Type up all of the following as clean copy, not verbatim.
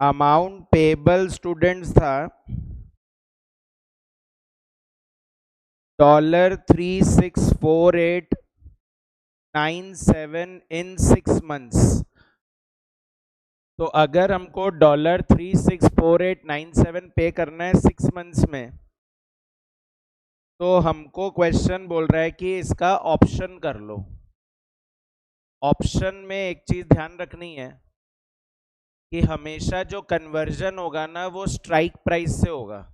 Amount payable students था $3,648,97 इन 6 months। तो अगर हमको $3,648,97 पे करना है 6 months में, तो हमको क्वेश्चन बोल रहा है कि इसका ऑप्शन कर लो। ऑप्शन में एक चीज ध्यान रखनी है कि हमेशा जो कन्वर्जन होगा ना वो स्ट्राइक प्राइस से होगा।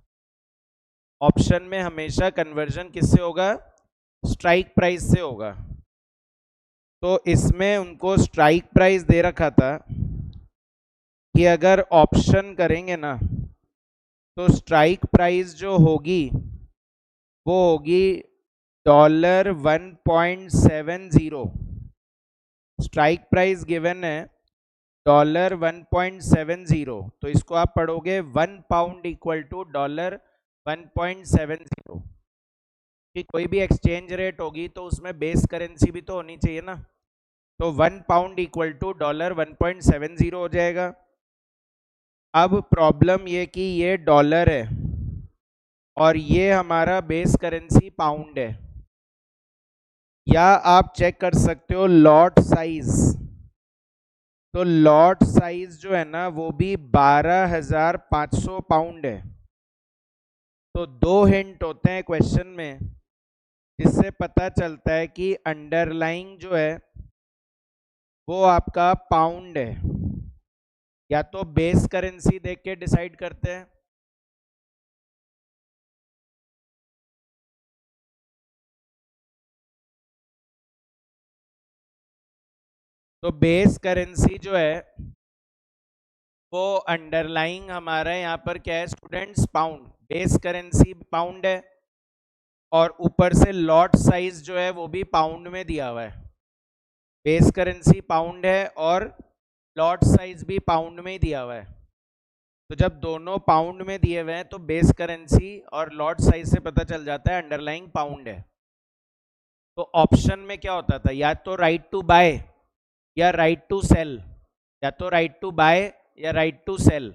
ऑप्शन में हमेशा कन्वर्जन किससे होगा? स्ट्राइक प्राइस से होगा। तो इसमें उनको स्ट्राइक प्राइस दे रखा था कि अगर ऑप्शन करेंगे ना तो स्ट्राइक प्राइस जो होगी वो होगी $1.70। स्ट्राइक प्राइस गिवन है $1.70। तो इसको आप पढ़ोगे 1 पाउंड इक्वल टू $1.70। कि कोई भी एक्सचेंज रेट होगी तो उसमें बेस करेंसी भी तो होनी चाहिए ना। तो 1 पाउंड इक्वल टू $1.70 हो जाएगा। अब प्रॉब्लम ये कि ये डॉलर है और ये हमारा बेस करेंसी पाउंड है। या आप चेक कर सकते हो लॉट साइज। तो लॉट साइज जो है ना वो भी 12,500 पाउंड है। तो 2 हिंट होते हैं क्वेश्चन में जिससे पता चलता है कि अंडरलाइंग जो है वो आपका पाउंड है। या तो बेस करेंसी देख के डिसाइड करते हैं, तो बेस करेंसी जो है वो अंडरलाइंग हमारा यहाँ पर क्या है students? Pound. Base currency pound है और ऊपर से लॉट साइज जो है वो भी पाउंड में दिया हुआ है। बेस करेंसी पाउंड है और लॉट साइज भी पाउंड में ही दिया हुआ है। तो जब दोनों पाउंड में दिए हुए हैं तो बेस करेंसी और लॉट साइज से पता चल जाता है अंडरलाइंग पाउंड है। तो ऑप्शन में क्या होता था? या तो राइट टू बाय या राइट टू सेल, या तो राइट टू बाय या राइट टू सेल।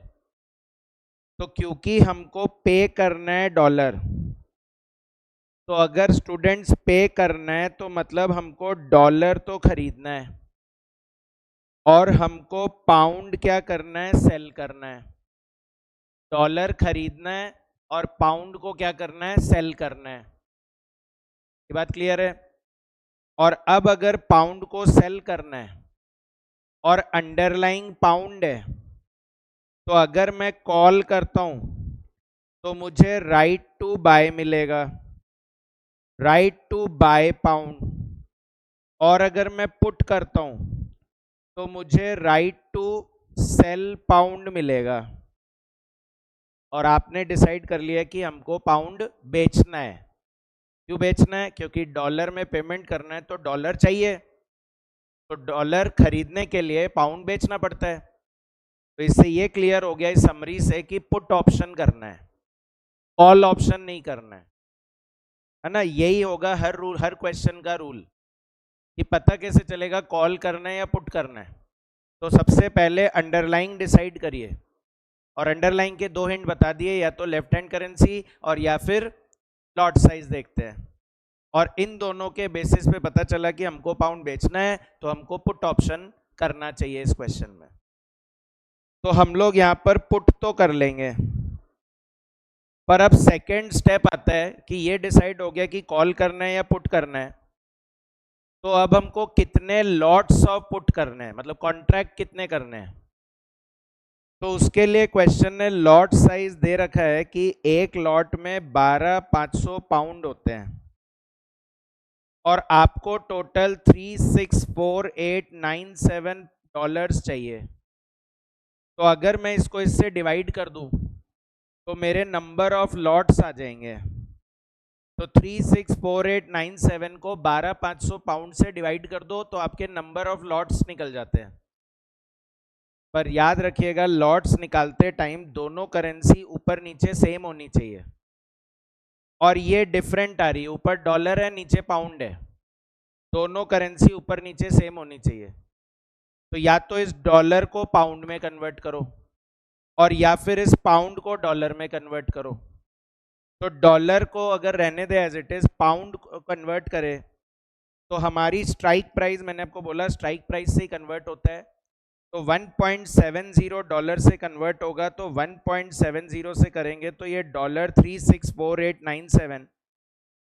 तो क्योंकि हमको पे करना है डॉलर, तो अगर स्टूडेंट्स पे करना है तो मतलब हमको डॉलर तो खरीदना है और हमको पाउंड क्या करना है? सेल करना है। डॉलर खरीदना है और पाउंड को क्या करना है? सेल करना है। ये बात क्लियर है? और अब अगर पाउंड को सेल करना है और अंडरलाइंग पाउंड है, तो अगर मैं कॉल करता हूं तो मुझे राइट टू बाय मिलेगा, राइट टू बाय पाउंड। और अगर मैं पुट करता हूं तो मुझे राइट टू सेल पाउंड मिलेगा। और आपने डिसाइड कर लिया कि हमको पाउंड बेचना है। क्यों बेचना है? क्योंकि डॉलर में पेमेंट करना है तो डॉलर चाहिए, तो डॉलर खरीदने के लिए पाउंड बेचना पड़ता है। तो इससे ये क्लियर हो गया इस समरी से कि पुट ऑप्शन करना है, कॉल ऑप्शन नहीं करना है ना। यही होगा हर रूल, हर क्वेश्चन का रूल कि पता कैसे चलेगा कॉल करना है या पुट करना है। तो सबसे पहले अंडरलाइंग डिसाइड करिए और अंडरलाइन के 2 हिंट बता दिए, या तो लेफ्ट हैंड करेंसी और या फिर लॉट साइज देखते हैं। और इन दोनों के बेसिस पे पता चला कि हमको पाउंड बेचना है तो हमको पुट ऑप्शन करना चाहिए इस क्वेश्चन में। तो हम लोग यहां पर पुट तो कर लेंगे, पर अब सेकेंड स्टेप आता है कि ये डिसाइड हो गया कि कॉल करना है या पुट करना है। तो अब हमको कितने लॉट्स ऑफ पुट करने हैं, मतलब कॉन्ट्रैक्ट कितने करने हैं। तो उसके लिए क्वेश्चन ने लॉट साइज दे रखा है कि एक लॉट में 12,500 पाउंड होते हैं और आपको टोटल 3,648,97 डॉलर्स चाहिए। तो अगर मैं इसको इससे डिवाइड कर दूं तो मेरे नंबर ऑफ लॉट्स आ जाएंगे। तो 3,648,97 को 12,500 पाउंड से डिवाइड कर दो तो आपके नंबर ऑफ लॉट्स निकल जाते हैं। पर याद रखिएगा लॉट्स निकालते टाइम दोनों करेंसी ऊपर नीचे सेम होनी चाहिए। और ये डिफरेंट आ रही है, ऊपर डॉलर है नीचे पाउंड है, दोनों करेंसी ऊपर नीचे सेम होनी चाहिए। तो या तो इस डॉलर को पाउंड में कन्वर्ट करो और या फिर इस पाउंड को डॉलर में कन्वर्ट करो। तो डॉलर को अगर रहने दे as it is, pound convert करे तो हमारी स्ट्राइक प्राइस, मैंने आपको बोला स्ट्राइक प्राइस से ही कन्वर्ट होता है, तो 1.70 डॉलर से कन्वर्ट होगा, तो 1.70 से करेंगे तो ये $364897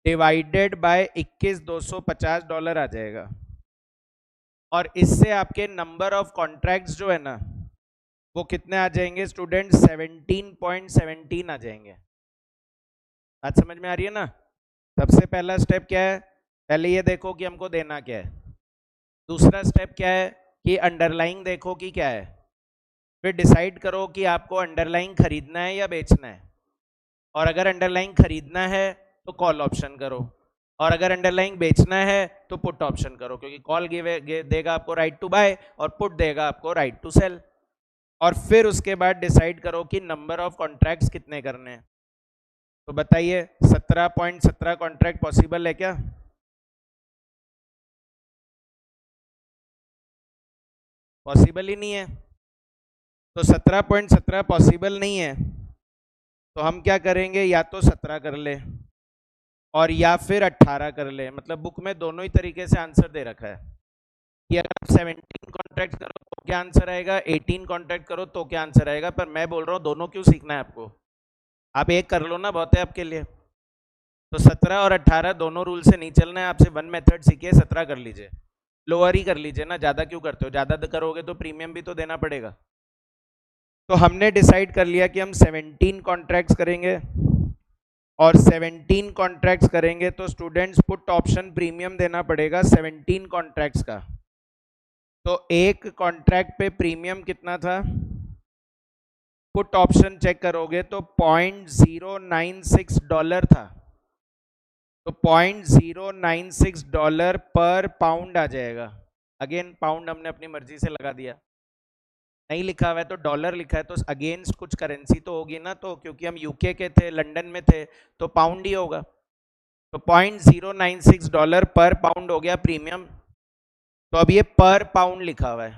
डिवाइडेड बाय 21,250 आ जाएगा। और इससे आपके नंबर ऑफ कॉन्ट्रैक्ट्स जो है ना वो कितने आ जाएंगे स्टूडेंट? 17.17 आ जाएंगे। आज समझ में आ रही है ना? सबसे पहला स्टेप क्या है? पहले ये देखो कि हमको देना क्या है। दूसरा स्टेप क्या है कि अंडरलाइंग देखो कि क्या है, फिर डिसाइड करो कि आपको अंडरलाइंग खरीदना है या बेचना है। और अगर अंडरलाइंग खरीदना है तो कॉल ऑप्शन करो, और अगर अंडरलाइंग बेचना है तो पुट ऑप्शन करो, क्योंकि कॉल देगा आपको राइट टू बाय और पुट देगा आपको राइट टू सेल। और फिर उसके बाद डिसाइड करो कि नंबर ऑफ कॉन्ट्रैक्ट्स कितने करने हैं। तो बताइए 17.17 कॉन्ट्रैक्ट पॉसिबल है क्या? पॉसिबल ही नहीं है। तो 17.17 पॉसिबल नहीं है तो हम क्या करेंगे, या तो 17 कर ले और या फिर 18 कर ले। मतलब बुक में दोनों ही तरीके से आंसर दे रखा है कि अगर आप 17 कॉन्ट्रैक्ट करो तो क्या आंसर आएगा, 18 कॉन्ट्रैक्ट करो तो क्या आंसर आएगा। पर मैं बोल रहा हूँ दोनों क्यों सीखना है आपको, आप एक कर लो ना, बहुत है आपके लिए। तो 17 और 18 दोनों रूल से नहीं चलना है, आपसे वन मेथड सीखिए, 17 कर लीजिए, लोअर ही कर लीजिए ना, ज़्यादा क्यों करते हो? ज़्यादा करोगे तो प्रीमियम भी तो देना पड़ेगा। तो हमने डिसाइड कर लिया कि हम 17 कॉन्ट्रैक्ट्स करेंगे, और 17 कॉन्ट्रैक्ट्स करेंगे तो स्टूडेंट्स पुट ऑप्शन प्रीमियम देना पड़ेगा 17 कॉन्ट्रैक्ट्स का। तो एक कॉन्ट्रैक्ट पे प्रीमियम कितना था? पुट ऑप्शन चेक करोगे तो $0.096 था। तो $0.096 पर पाउंड आ जाएगा। अगेन पाउंड हमने अपनी मर्जी से लगा दिया, नहीं लिखा हुआ है तो डॉलर लिखा है, तो अगेंस्ट कुछ करेंसी तो होगी ना, तो क्योंकि हम यूके के थे, लंदन में थे, तो पाउंड ही होगा। तो $0.096 पर पाउंड हो गया प्रीमियम। तो अब ये पर पाउंड लिखा हुआ है,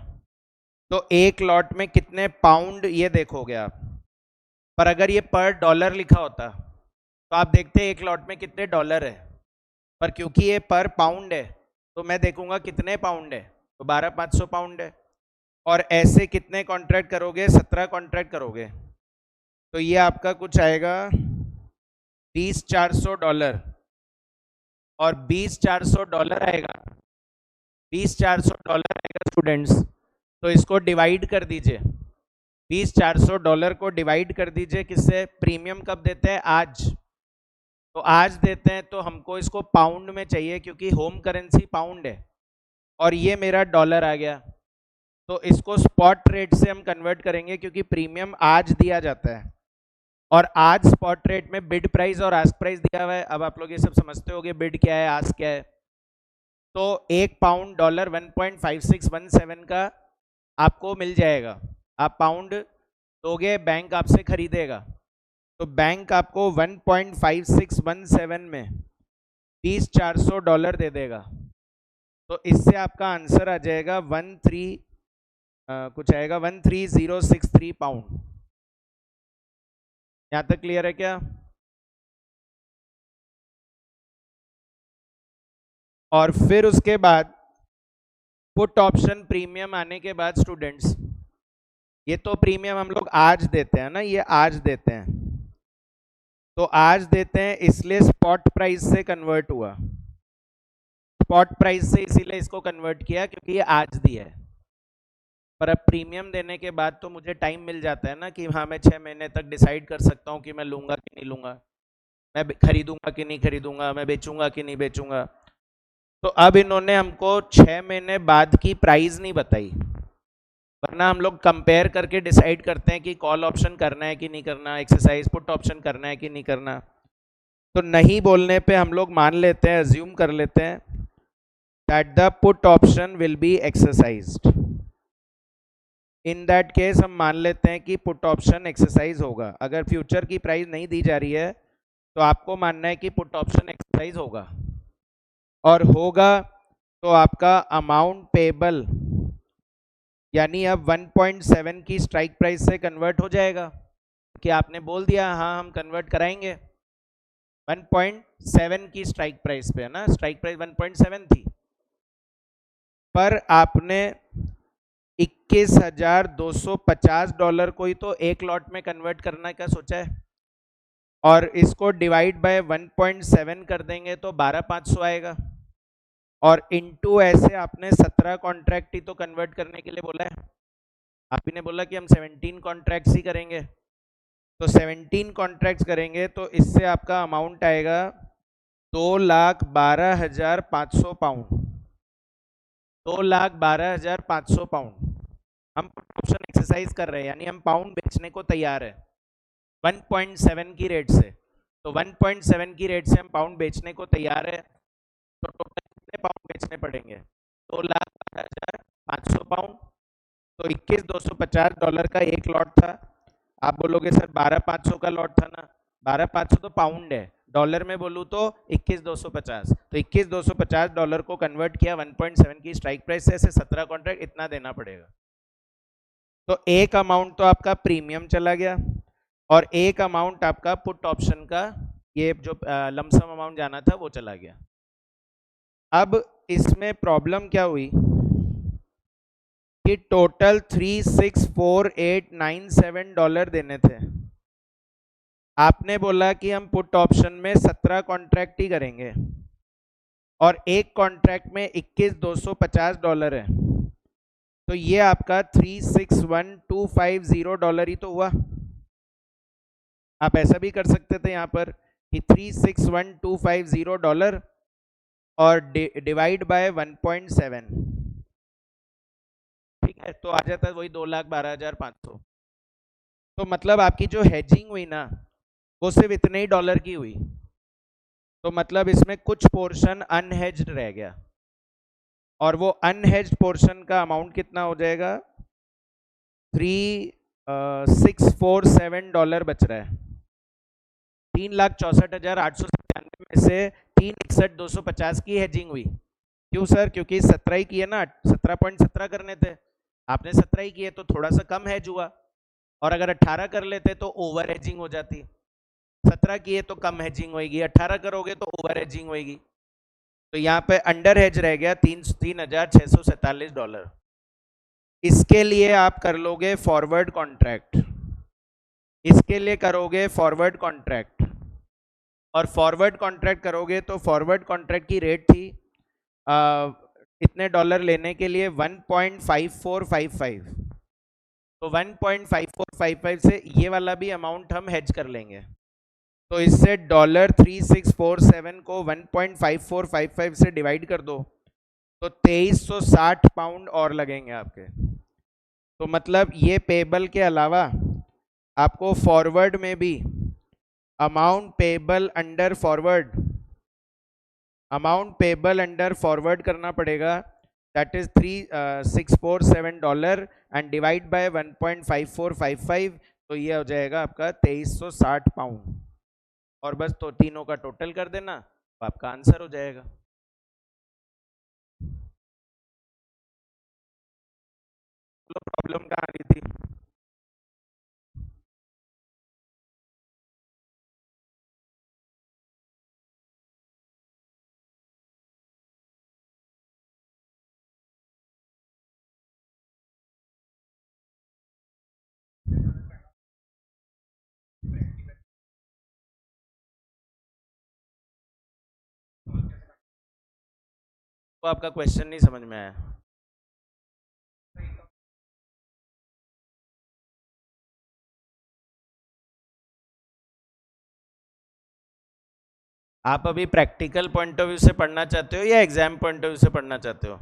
तो एक लॉट में कितने पाउंड ये देखोगे आप। पर अगर ये पर डॉलर लिखा होता तो आप देखते एक लॉट में कितने डॉलर है, पर क्योंकि ये पर पाउंड है तो मैं देखूंगा कितने पाउंड है, तो 12,500 पाउंड है। और ऐसे कितने कॉन्ट्रैक्ट करोगे? 17 कॉन्ट्रैक्ट करोगे तो ये आपका कुछ आएगा $20,400, और $20,400 आएगा, $20,400 आएगा स्टूडेंट्स। तो इसको डिवाइड कर दीजिए, $20,400 को डिवाइड कर दीजिए किससे? प्रीमियम कब देते हैं? आज। तो आज देते हैं, तो हमको इसको पाउंड में चाहिए क्योंकि होम करेंसी पाउंड है, और ये मेरा डॉलर आ गया। तो इसको स्पॉट रेट से हम कन्वर्ट करेंगे क्योंकि प्रीमियम आज दिया जाता है, और आज स्पॉट रेट में बिड प्राइस और आस्क प्राइस दिया हुआ है। अब आप लोग ये सब समझते होंगे बिड क्या है, आस्क क्या है। तो एक पाउंड डॉलर 1.5617 का आपको मिल जाएगा। आप पाउंड दोगे, बैंक आपसे खरीदेगा, तो बैंक आपको 1.5617 में $20,400 दे देगा। तो इससे आपका आंसर आ जाएगा कुछ आएगा 13063 पाउंड। यहां तक क्लियर है क्या? और फिर उसके बाद पुट ऑप्शन प्रीमियम आने के बाद स्टूडेंट्स, ये तो प्रीमियम हम लोग आज देते हैं ना, ये आज देते हैं, तो आज देते हैं इसलिए स्पॉट प्राइस से कन्वर्ट हुआ, स्पॉट प्राइस से इसीलिए इसको कन्वर्ट किया क्योंकि ये आज दिया है। पर अब प्रीमियम देने के बाद तो मुझे टाइम मिल जाता है ना कि हाँ मैं 6 महीने तक डिसाइड कर सकता हूँ कि मैं लूंगा कि नहीं लूंगा, मैं खरीदूंगा कि नहीं खरीदूंगा, मैं बेचूंगा कि नहीं बेचूंगा। तो अब इन्होंने हमको 6 महीने बाद की प्राइस नहीं बताई, वरना हम लोग कंपेयर करके डिसाइड करते हैं कि कॉल ऑप्शन करना है कि नहीं करना, एक्सरसाइज पुट ऑप्शन करना है कि नहीं करना। तो नहीं बोलने पे हम लोग मान लेते हैं, अज्यूम कर लेते हैं that the put option will be exercised. In that case हम मान लेते हैं कि पुट ऑप्शन एक्सरसाइज होगा। अगर फ्यूचर की प्राइस नहीं दी जा रही है तो आपको मानना है कि पुट ऑप्शन एक्सरसाइज होगा, और होगा तो आपका अमाउंट पेबल यानी अब 1.7 की स्ट्राइक प्राइस से कन्वर्ट हो जाएगा कि आपने बोल दिया हाँ हम कन्वर्ट कराएंगे। 1.7 की स्ट्राइक प्राइस पे है ना, स्ट्राइक प्राइस 1.7 थी, पर आपने $21,250 को ही तो एक लॉट में कन्वर्ट करने का सोचा है, और इसको डिवाइड बाय 1.7 कर देंगे तो 12,500 आएगा, और इनटू ऐसे आपने 17 कॉन्ट्रैक्ट ही तो कन्वर्ट करने के लिए बोला है। आप ही ने बोला कि हम 17 कॉन्ट्रैक्ट्स ही करेंगे, तो 17 कॉन्ट्रैक्ट्स करेंगे तो इससे आपका अमाउंट आएगा 2,12,500 पाउंड। 2,12,500 पाउंड हम ऑप्शन एक्सरसाइज कर रहे हैं, यानी हम पाउंड बेचने को तैयार है 1.7 की रेट से। तो 1.7 की रेट से हम पाउंड बेचने को तैयार है, तो टोटल कितने पाउंड बेचने पड़ेंगे? 2,12,500 पाउंड। तो $21,250 का एक लॉट था। आप बोलोगे सर 12,500 का लॉट था ना, 12,500 तो पाउंड है, डॉलर में बोलूँ तो 21,250। तो $21,250 को कन्वर्ट किया 1.7 की स्ट्राइक प्राइस से, ऐसे 17 कॉन्ट्रैक्ट इतना देना पड़ेगा। तो एक अमाउंट तो आपका प्रीमियम चला गया, और एक अमाउंट आपका पुट ऑप्शन का, ये जो लमसम अमाउंट जाना था वो चला गया। अब इसमें प्रॉब्लम क्या हुई कि टोटल $364,897 देने थे। आपने बोला कि हम पुट ऑप्शन में 17 कॉन्ट्रैक्ट ही करेंगे, और एक कॉन्ट्रैक्ट में $21,250 है, तो ये आपका $361,250 ही तो हुआ। आप ऐसा भी कर सकते थे यहाँ पर कि $361,250 और डिवाइड बाय 1.7, ठीक है, तो आ जाता है वही 2,12,500। तो मतलब आपकी जो हेजिंग हुई ना वो सिर्फ इतने ही डॉलर की हुई, तो मतलब इसमें कुछ पोर्शन अनहेज्ड रह गया, और वो अनहेज्ड पोर्शन का अमाउंट कितना हो जाएगा? $3,647 बच रहा है। 3,64,897 में से 3,61,250 की हेजिंग हुई। क्यों सर? क्योंकि 17 ही किए ना, 17.17 करने थे, आपने 17 ही किए तो थोड़ा सा कम हेज हुआ, और अगर 18 कर लेते तो ओवर हेजिंग हो जाती। 17 किए तो कम हेजिंग होगी, 18 करोगे तो ओवर हेजिंग होगी, तो यहाँ पे अंडर हेज रह गया $3,647। इसके लिए आप कर लोगे फॉरवर्ड कॉन्ट्रैक्ट, इसके लिए करोगे फॉरवर्ड कॉन्ट्रैक्ट, और फॉरवर्ड कॉन्ट्रैक्ट करोगे तो फॉरवर्ड कॉन्ट्रैक्ट की रेट थी इतने डॉलर लेने के लिए 1.5455, तो 1.5455 से ये वाला भी अमाउंट हम हेज कर लेंगे, तो इससे $3,647 को 1.5455 से डिवाइड कर दो तो 2,360 पाउंड और लगेंगे आपके। तो मतलब ये पेबल के अलावा आपको फॉरवर्ड में भी अमाउंट पेबल अंडर फॉरवर्ड करना पड़ेगा, that is $3,647 and divide bye 1.5455, तो ये हो जाएगा आपका 2,360 पाउंड, और बस तो तीनों का टोटल कर देना तो आपका आंसर हो जाएगा। प्रॉब्लम कहाँ आ रही थी? तो आपका क्वेश्चन नहीं समझ में आया। आप अभी प्रैक्टिकल पॉइंट ऑफ व्यू से पढ़ना चाहते हो या एग्जाम पॉइंट ऑफ व्यू से पढ़ना चाहते हो?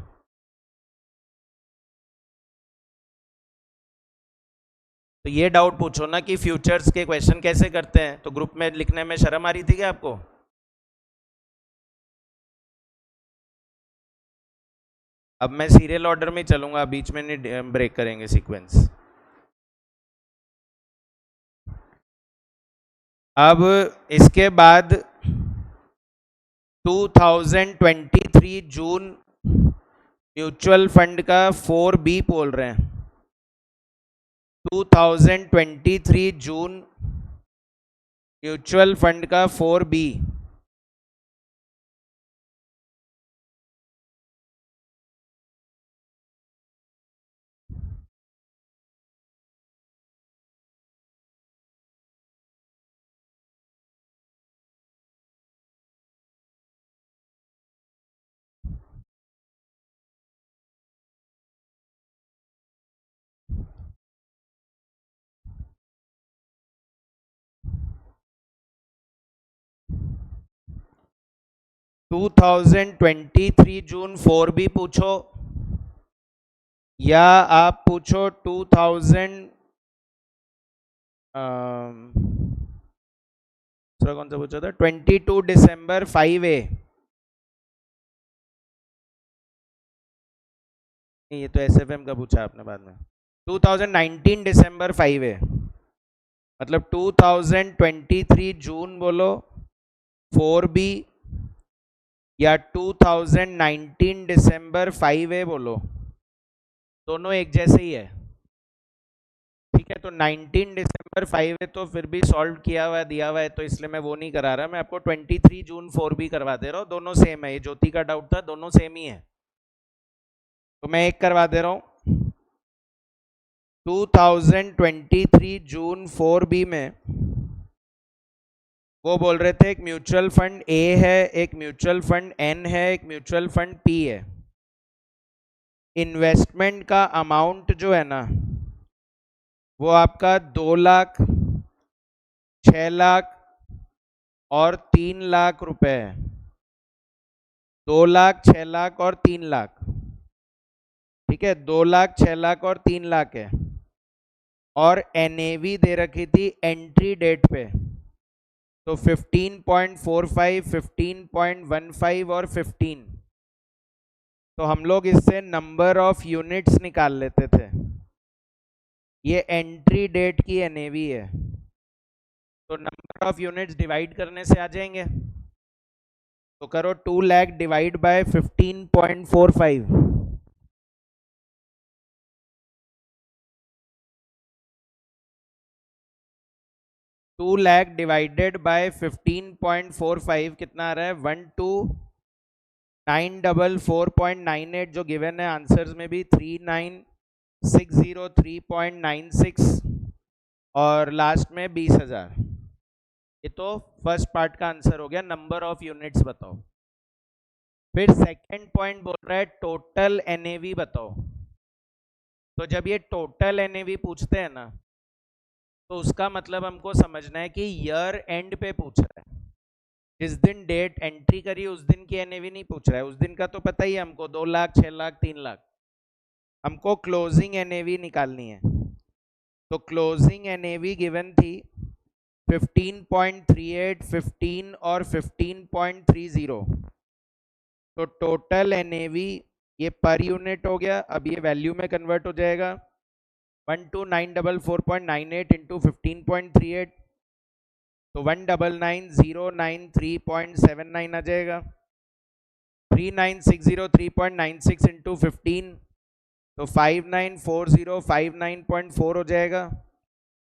तो ये डाउट पूछो ना कि फ्यूचर्स के क्वेश्चन कैसे करते हैं, तो ग्रुप में लिखने में शर्म आ रही थी क्या आपको? अब मैं सीरियल ऑर्डर में चलूंगा, बीच में नहीं ब्रेक करेंगे सीक्वेंस। अब इसके बाद 2023 जून म्यूचुअल फंड का 4B बोल रहे हैं, 2023 जून म्यूचुअल फंड का 4B 2023 जून 4B पूछो, या आप पूछो 2000 दूसरा कौन सा पूछा था, 22 दिसंबर 5A। ये तो SFM का पूछा आपने बाद में। 2019 दिसंबर 5A, मतलब 2023 जून बोलो 4B, या 2019 दिसंबर 5A बोलो, दोनों एक जैसे ही है। ठीक है, तो 19 दिसंबर 5A तो फिर भी सॉल्व किया हुआ दिया हुआ है, तो इसलिए मैं वो नहीं करा रहा, मैं आपको 23 जून 4B करवा दे रहा हूँ, दोनों सेम है। ये ज्योति का डाउट था, दोनों सेम ही है, तो मैं एक करवा दे रहा हूँ। 2023 जून 4B में वो बोल रहे थे एक म्यूचुअल फंड ए है, एक म्यूचुअल फंड एन है, एक म्यूचुअल फंड पी है। इन्वेस्टमेंट का अमाउंट जो है ना वो आपका 2 लाख, 6 लाख और 3 लाख रुपए है। 2 लाख, 6 लाख और 3 लाख। ठीक है, 2 लाख, 6 लाख और 3 लाख है। और एनएवी दे रखी थी एंट्री डेट पे, तो 15.45, 15.15 और 15। तो हम लोग इससे नंबर ऑफ यूनिट्स निकाल लेते थे। ये एंट्री डेट की एनएवी है, तो नंबर ऑफ यूनिट्स डिवाइड करने से आ जाएंगे। तो करो 2 lakh divide by 15.45, 2 lakh divided by 15.45 कितना आ रहा है, 12944.98, जो गिवन है आंसर्स में भी 39,603.96, और लास्ट में 20,000। ये तो फर्स्ट पार्ट का आंसर हो गया, नंबर ऑफ यूनिट्स बताओ। फिर सेकंड पॉइंट बोल रहा है टोटल एनएवी बताओ। तो जब ये टोटल एनएवी पूछते हैं ना, तो उसका मतलब हमको समझना है कि ईयर एंड पे पूछ रहा है। जिस दिन डेट एंट्री करी उस दिन की एनएवी नहीं पूछ रहा है, उस दिन का तो पता ही है हमको, 2 लाख, 6 लाख, 3 लाख। हमको क्लोजिंग एनएवी निकालनी है। तो क्लोजिंग एनएवी गिवन थी 15.38, 15 और 15.30। तो टोटल एनएवी ये पर यूनिट हो गया, अब ये वैल्यू में कन्वर्ट हो जाएगा, 12944.98 इंटू 15.38, तो 199,093.79 आ जाएगा। 39,603.96 इंटू 15, तो 59,4059.4 हो जाएगा।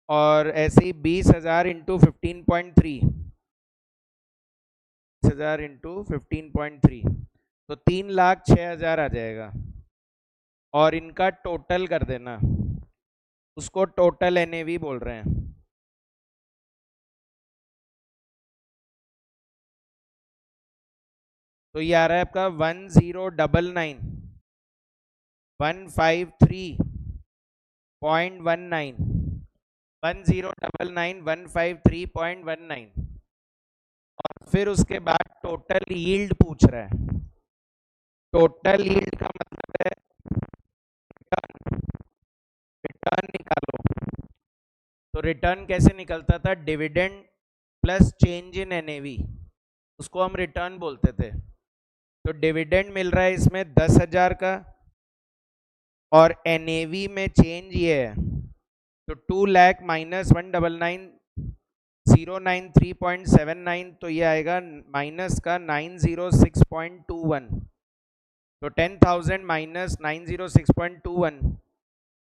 और ऐसे ही 20,000 इंटू 15.3, 20,000 इंटू 15.3, तो 3,06,000 आ जाएगा। और इनका टोटल कर देना, उसको टोटल एनएवी बोल रहे हैं। तो ये आ रहा है आपका 1099 153.19, 1099 153.19। और फिर उसके बाद टोटल यील्ड पूछ रहा है। टोटल यील्ड का मतलब है रिटर्न, रिटर्न निकालो। तो रिटर्न कैसे निकलता था, dividend plus change in NAV, उसको हम रिटर्न बोलते थे। तो डिविडेंड मिल रहा है इसमें 10,000 का, और एनएवी में चेंज ये है, तो 2 लाख माइनस 199,093.79, तो ये आएगा माइनस का 906.21। तो 10,000 माइनस 906.21,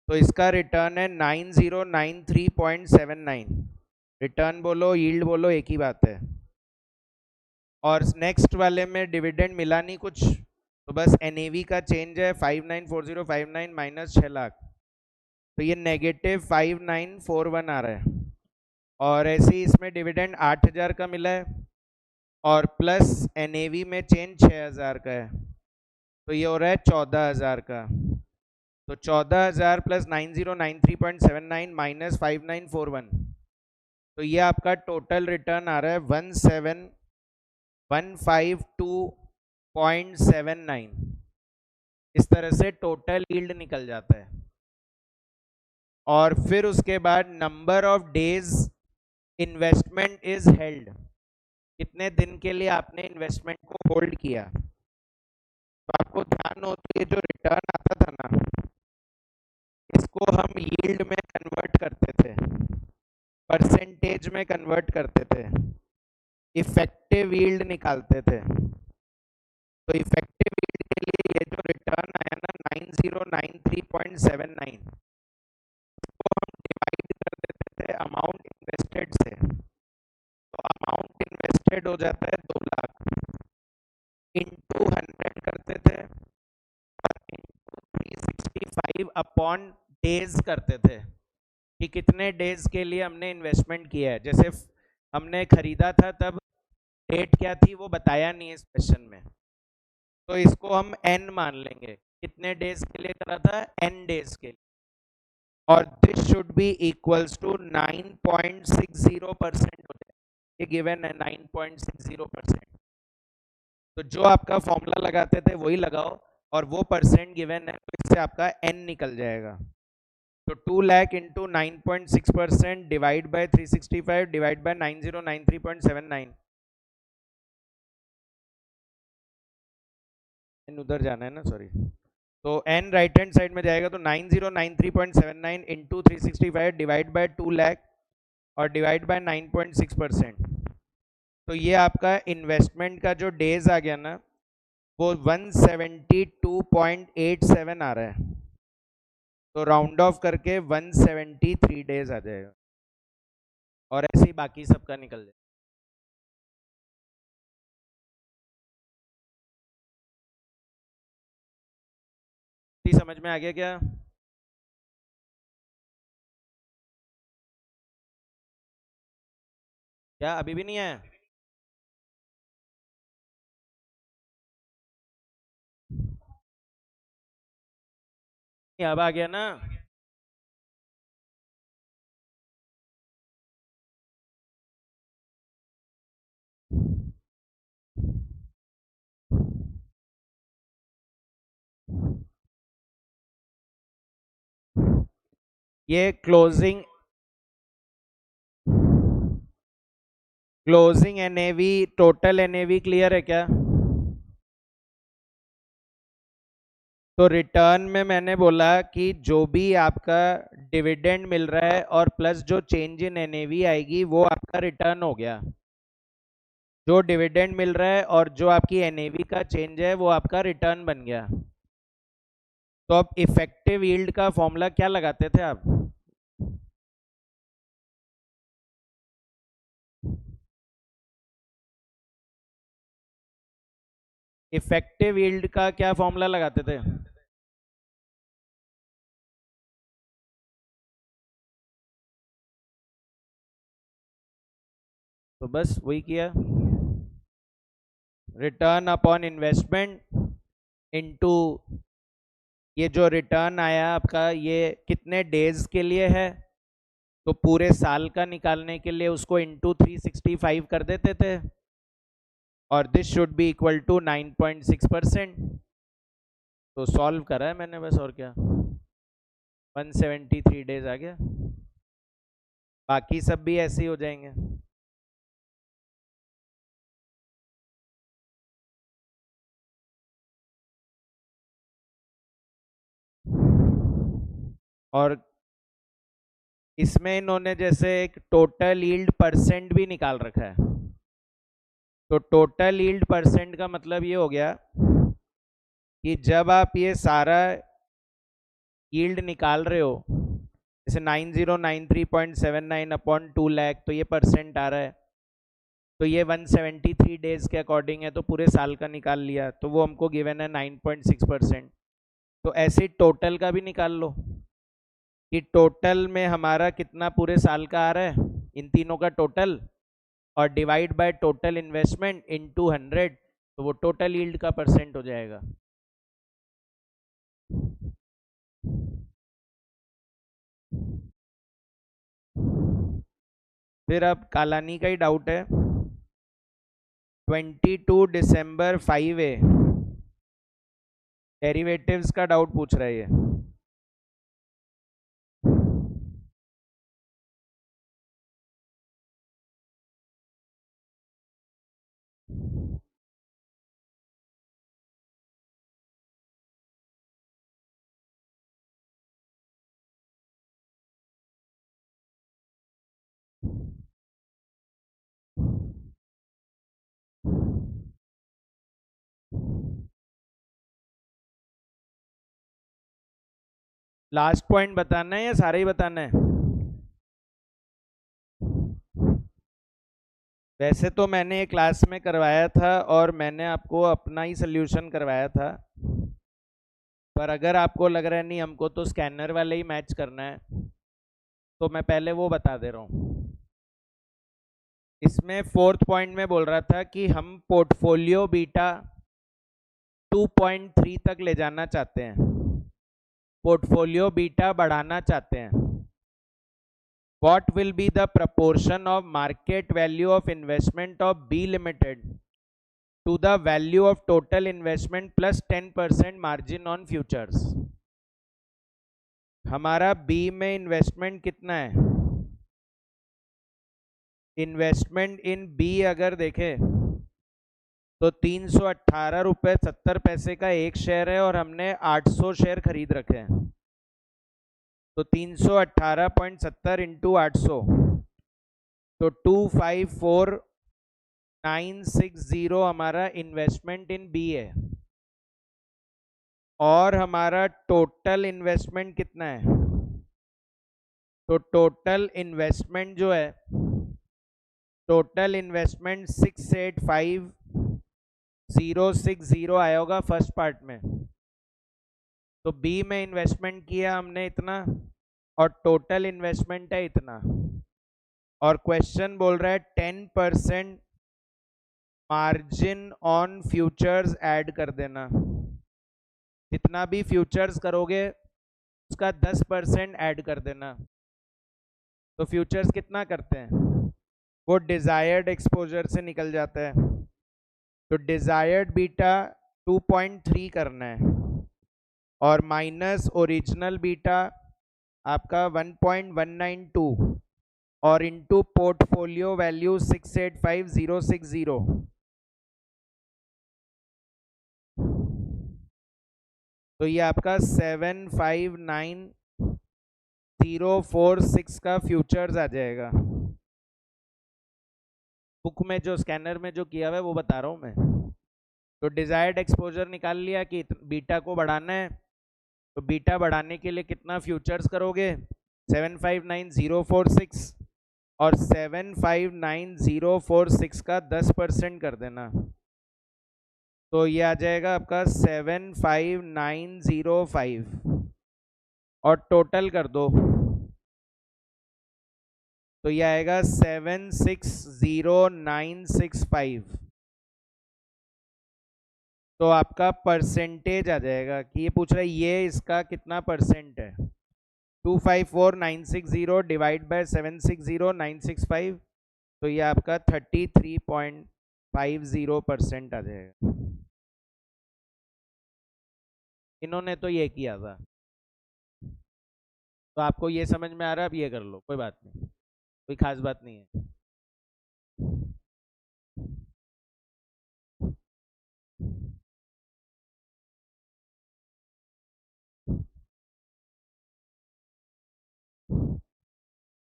तो इसका रिटर्न है 9093.79। रिटर्न बोलो यील्ड बोलो एक ही बात है। और नेक्स्ट वाले में डिविडेंड मिला नहीं कुछ, तो बस एनएवी का चेंज है 594059 माइनस 6 लाख, तो ये नेगेटिव 5941 आ रहा है। और ऐसे ही इसमें डिविडेंड 8000 का मिला है और प्लस एनएवी में चेंज 6000 का है, तो ये हो रहा है 14000 का। तो 14000 प्लस 9093.79 माइनस 5941, तो ये आपका टोटल रिटर्न आ रहा है 17152.79। इस तरह से टोटल यील्ड निकल जाता है। और फिर उसके बाद number of days investment is held, कितने दिन के लिए आपने इन्वेस्टमेंट को होल्ड किया। तो आपको ध्यान हो तो ये जो रिटर्न आता था ना, इसको हम यील्ड में कन्वर्ट करते थे, परसेंटेज में कन्वर्ट करते थे, इफेक्टिव यील्ड निकालते थे। तो इफेक्टिव यील्ड के लिए ये जो रिटर्न आया ना 9093.79, इसको हम डिवाइड कर देते थे अमाउंट इन्वेस्टेड से। तो अमाउंट इन्वेस्टेड हो जाता है 2 लाख, इंटू 100 करते थे और इंटू 365 अपॉन डेज करते थे कि कितने डेज के लिए हमने इन्वेस्टमेंट किया है। जैसे हमने खरीदा था तब डेट क्या थी वो बताया नहीं है इस क्वेश्चन में, तो इसको हम n मान लेंगे। कितने डेज के लिए करा था, n डेज के लिए। और this should be equals to 9.60% हो जाए, ये गिवन है 9.60%। तो जो आपका फॉर्मूला लगाते थे वही लगाओ और वो परसेंट गिवन है, तो इससे आपका n निकल जाएगा। तो 2 lakh into 9.6% divide by 365 divide by 9093.79, उधर जाना है ना, सॉरी। तो n राइट हैंड साइड में जाएगा, तो 9093.79 इंटू 365 डिवाइड बाय 2 लाख और डिवाइड बाय 9.6%। तो ये आपका इन्वेस्टमेंट का जो डेज आ गया ना वो 172.87 आ रहा है, तो राउंड ऑफ करके 173 डेज आ जाएगा और ऐसे ही बाकी सबका निकल जाएगा। समझ में आ गया क्या? क्या अभी भी नहीं आया? अब आ गया ना? ये closing NAV total NAV clear है क्या? तो रिटर्न में मैंने बोला कि जो भी आपका डिविडेंड मिल रहा है और प्लस जो चेंज इन एनएवी आएगी वो आपका रिटर्न हो गया। जो डिविडेंड मिल रहा है और जो आपकी एनएवी का चेंज है वो आपका रिटर्न बन गया। तो अब इफेक्टिव यील्ड का फॉर्मूला क्या लगाते थे आप? इफेक्टिव यील्ड का क्या फॉर्मूला लगाते थे? तो बस वही किया, रिटर्न अपॉन इन्वेस्टमेंट इनटू ये जो रिटर्न आया आपका ये कितने डेज के लिए है, तो पूरे साल का निकालने के लिए उसको इंटू 365 कर देते थे और this should be equal to 9.6%। तो सॉल्व करा है मैंने बस, और क्या, 173 डेज आ गया। बाकी सब भी ऐसे ही हो जाएंगे। और इसमें इन्होंने जैसे एक टोटल यील्ड परसेंट भी निकाल रखा है। तो टोटल यील्ड परसेंट का मतलब ये हो गया कि जब आप ये सारा यील्ड निकाल रहे हो, जैसे 9093.79 अपॉन 2 लाख, तो ये परसेंट आ रहा है, तो ये 173 डेज के अकॉर्डिंग है, तो पूरे साल का निकाल लिया, तो वो हमको गिवन है 9.6%। तो ऐसे टोटल का भी निकाल लो कि टोटल में हमारा कितना पूरे साल का आ रहा है, इन तीनों का टोटल, और divide by total investment into 100, तो वो टोटल यील्ड का परसेंट हो जाएगा। फिर अब कालानी का ही डाउट है, 22 दिसंबर 5A डेरिवेटिव्स का डाउट पूछ रहा है ये। लास्ट पॉइंट बताना है या सारे ही बताना है? वैसे तो मैंने एक क्लास में करवाया था और मैंने आपको अपना ही सोल्यूशन करवाया था, पर अगर आपको लग रहा है नहीं हमको तो स्कैनर वाले ही मैच करना है, तो मैं पहले वो बता दे रहा हूँ। इसमें फोर्थ पॉइंट में बोल रहा था कि हम पोर्टफोलियो बीटा 2.3 तक ले जाना चाहते हैं, पोर्टफोलियो बीटा बढ़ाना चाहते हैं। What will be the proportion of market value of investment of B Limited to the value of total investment plus 10% margin on futures? हमारा B में इन्वेस्टमेंट कितना है? इन्वेस्टमेंट इन B अगर देखें तो 318 रुपये 70 पैसे का एक शेयर है और हमने 800 शेयर खरीद रखे हैं, तो 318.70 इंटू 800, तो 254960 हमारा इन्वेस्टमेंट इन बी है। और हमारा टोटल इन्वेस्टमेंट कितना है? तो टोटल इन्वेस्टमेंट जो है, टोटल इन्वेस्टमेंट 685060 आया होगा फर्स्ट पार्ट में। तो बी में इन्वेस्टमेंट किया हमने इतना और टोटल इन्वेस्टमेंट है इतना, और क्वेश्चन बोल रहा है 10% मार्जिन ऑन फ्यूचर्स ऐड कर देना। जितना भी फ्यूचर्स करोगे उसका 10% ऐड कर देना। तो फ्यूचर्स कितना करते हैं? वो डिजायर्ड एक्सपोजर से निकल जाता है, तो डिजायर्ड बीटा 2.3 करना है और माइनस ओरिजिनल बीटा आपका 1.192 और इनटू पोर्टफोलियो वैल्यू 685060, तो ये आपका 759046 का फ्यूचर्स आ जाएगा। बुक में जो स्कैनर में जो किया हुआ है वो बता रहा हूँ मैं। तो डिजायर्ड एक्सपोजर निकाल लिया कि बीटा को बढ़ाना है, तो बीटा बढ़ाने के लिए कितना फ्यूचर्स करोगे? 759046 और 759046 का 10% कर देना, तो ये आ जाएगा आपका 75905 और टोटल कर दो तो ये आएगा 760965। तो आपका परसेंटेज आ जाएगा कि ये पूछ रहा है ये इसका कितना परसेंट है, 254960 डिवाइड बाय 760965, तो ये आपका 33.50% आ जाएगा। इन्होंने तो ये किया था, तो आपको ये समझ में आ रहा है, अब ये कर लो, कोई बात नहीं, कोई खास बात नहीं है।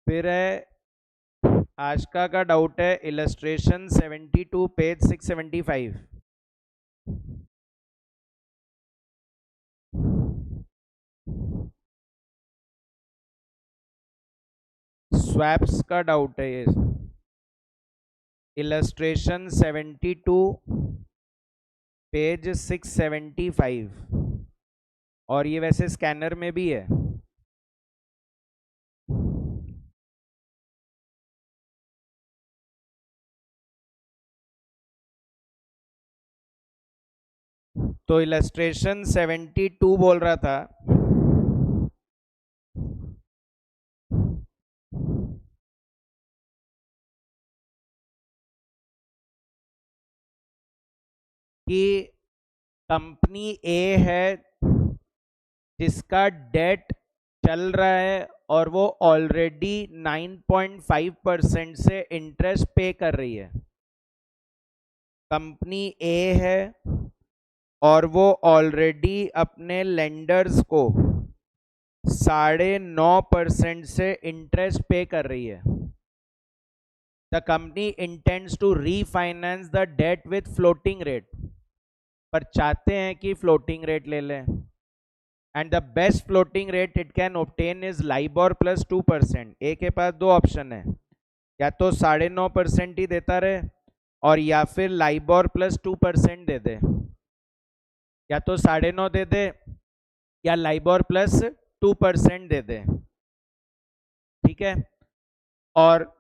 फिर है आशका का डाउट है इलस्ट्रेशन 72 पेज 675। स्वैप्स का डाउट है ये। इलस्ट्रेशन 72 पेज 675 और ये वैसे स्कैनर में भी है। तो इलस्ट्रेशन 72 बोल रहा था कि कंपनी ए है जिसका डेट चल रहा है और वो ऑलरेडी 9.5% से इंटरेस्ट पे कर रही है। कंपनी ए है और वो ऑलरेडी अपने लेंडर्स को 9.5% से इंटरेस्ट पे कर रही है। The company intends to refinance the debt with floating rate, पर चाहते हैं कि फ्लोटिंग रेट ले लें। And the best floating rate it can obtain is LIBOR plus 2%। A के पास दो ऑप्शन है, या तो 9.5% ही देता रहे और या फिर लाइबोर प्लस 2% दे दे, या तो 9.5 दे दे या लाइबोर प्लस 2% दे दे। ठीक है। और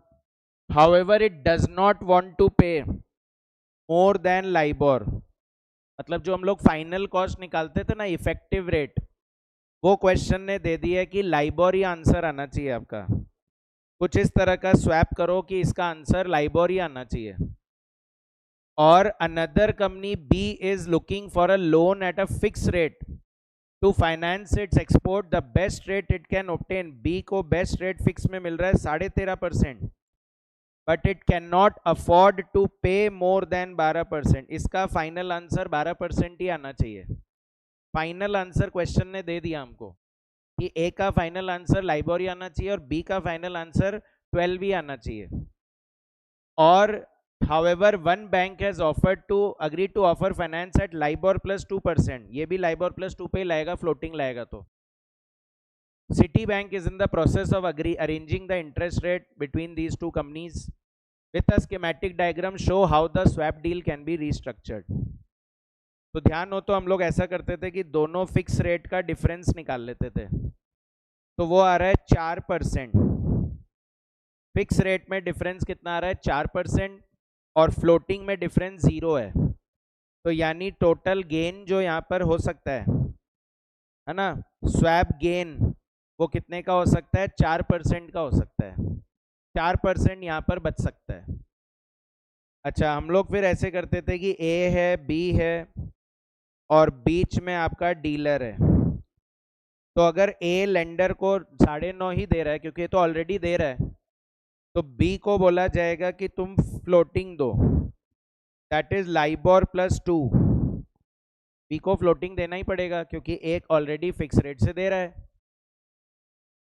however it does not want to pay more than LIBOR, मतलब जो हम लोग फाइनल कॉस्ट निकालते थे ना, इफेक्टिव रेट, वो क्वेश्चन ने दे दिया कि लाइबोर ही आंसर आना चाहिए आपका। कुछ इस तरह का स्वैप करो कि इसका आंसर लाइबोर ही आना चाहिए। और another company B is looking for a loan at a fix rate to finance its export, the best rate it can obtain. B को बेस्ट रेट फिक्स में मिल रहा है 13.5%, but it can not afford to pay more then 12%। इसका final answer 12% ही आना चाहिए। Final answer question ने दे दिया हमको कि ए का फाइनल आंसर लाइबोर ही आना चाहिए और बी का फाइनल आंसर 12 ही आना चाहिए। और however one bank has offered to agree to offer finance at LIBOR plus 2%, ये भी LIBOR plus 2 पे ही लाएगा, फ्लोटिंग लाएगा। तो Citibank is in the process of arranging the interest rate between these two companies. With a schematic diagram show how the swap deal can be restructured. तो ध्यान हो तो हम लोग ऐसा करते थे कि दोनों फिक्स रेट का डिफरेंस निकाल लेते थे। तो वो आ रहा है 4%। फिक्स रेट में डिफरेंस कितना आ रहा है? 4%। और फ्लोटिंग में डिफरेंस 0 है। तो यानी टोटल गेन जो यहाँ पर हो सकता है ना, स्वैप गेन, वो कितने का हो सकता है? 4% का हो सकता है। 4% यहाँ पर बच सकता है। अच्छा, हम लोग फिर ऐसे करते थे कि ए है, बी है और बीच में आपका डीलर है। तो अगर ए लेंडर को 9.5 ही दे रहा है, क्योंकि ये तो ऑलरेडी दे रहा है, तो बी को बोला जाएगा कि तुम फ्लोटिंग दो, that is LIBOR plus 2। B को फ्लोटिंग देना ही पड़ेगा क्योंकि एक ऑलरेडी फिक्स रेट से दे रहा है।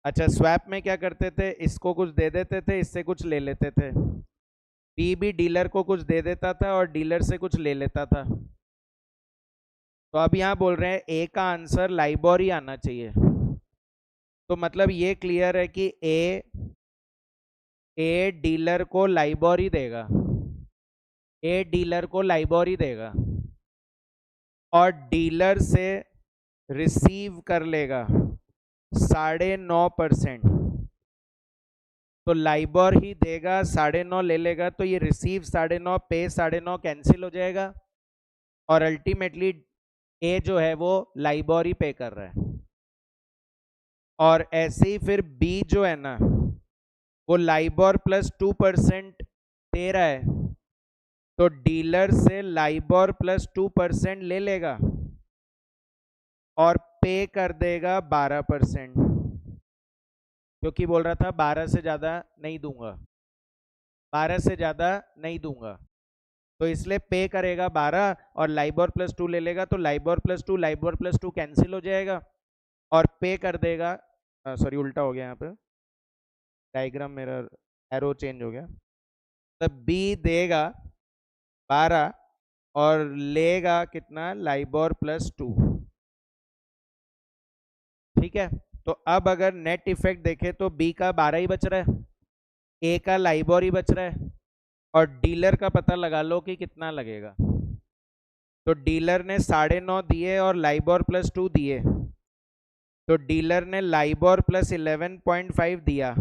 अच्छा, स्वैप में क्या करते थे? इसको कुछ दे देते थे, इससे कुछ ले लेते थे। बी भी डीलर को कुछ दे देता था और डीलर से कुछ ले लेता था। तो अब यहाँ बोल रहे हैं ए का आंसर लाइबोर ही आना चाहिए। तो मतलब ये क्लियर है कि ए डीलर को लाइबोर ही देगा, ए डीलर को लाइबोर ही देगा और डीलर से रिसीव कर लेगा 9.5%। तो लाइबोर ही देगा, 9.5 ले लेगा, तो ये रिसीव 9.5 पे 9.5 कैंसिल हो जाएगा और अल्टीमेटली ए जो है वो लाइबोर ही पे कर रहा है। और ऐसे ही फिर बी जो है ना, वो लाइबोर प्लस 2% दे रहा है, तो डीलर से लाइबोर प्लस 2% ले लेगा और पे कर देगा 12%, क्योंकि बोल रहा था 12 से ज़्यादा नहीं दूंगा, 12 से ज़्यादा नहीं दूंगा, तो इसलिए पे करेगा 12 और लाइबोर प्लस 2 ले लेगा। तो LIBOR plus 2 LIBOR plus 2 cancel हो जाएगा और पे कर देगा। सॉरी, उल्टा हो गया यहाँ पे, डायग्राम मेरा एरो चेंज हो गया। तब बी देगा 12 और लेगा कितना? LIBOR plus 2। ठीक है। तो अब अगर नेट इफेक्ट देखे तो बी का 12 ही बच रहा है, ए का लाइबोर ही बच रहा है और डीलर का पता लगा लो कि कितना लगेगा। तो डीलर ने 9.5 दिए और लाइबोर +2 दिए, तो डीलर ने लाइबोर प्लस 11.5 दिया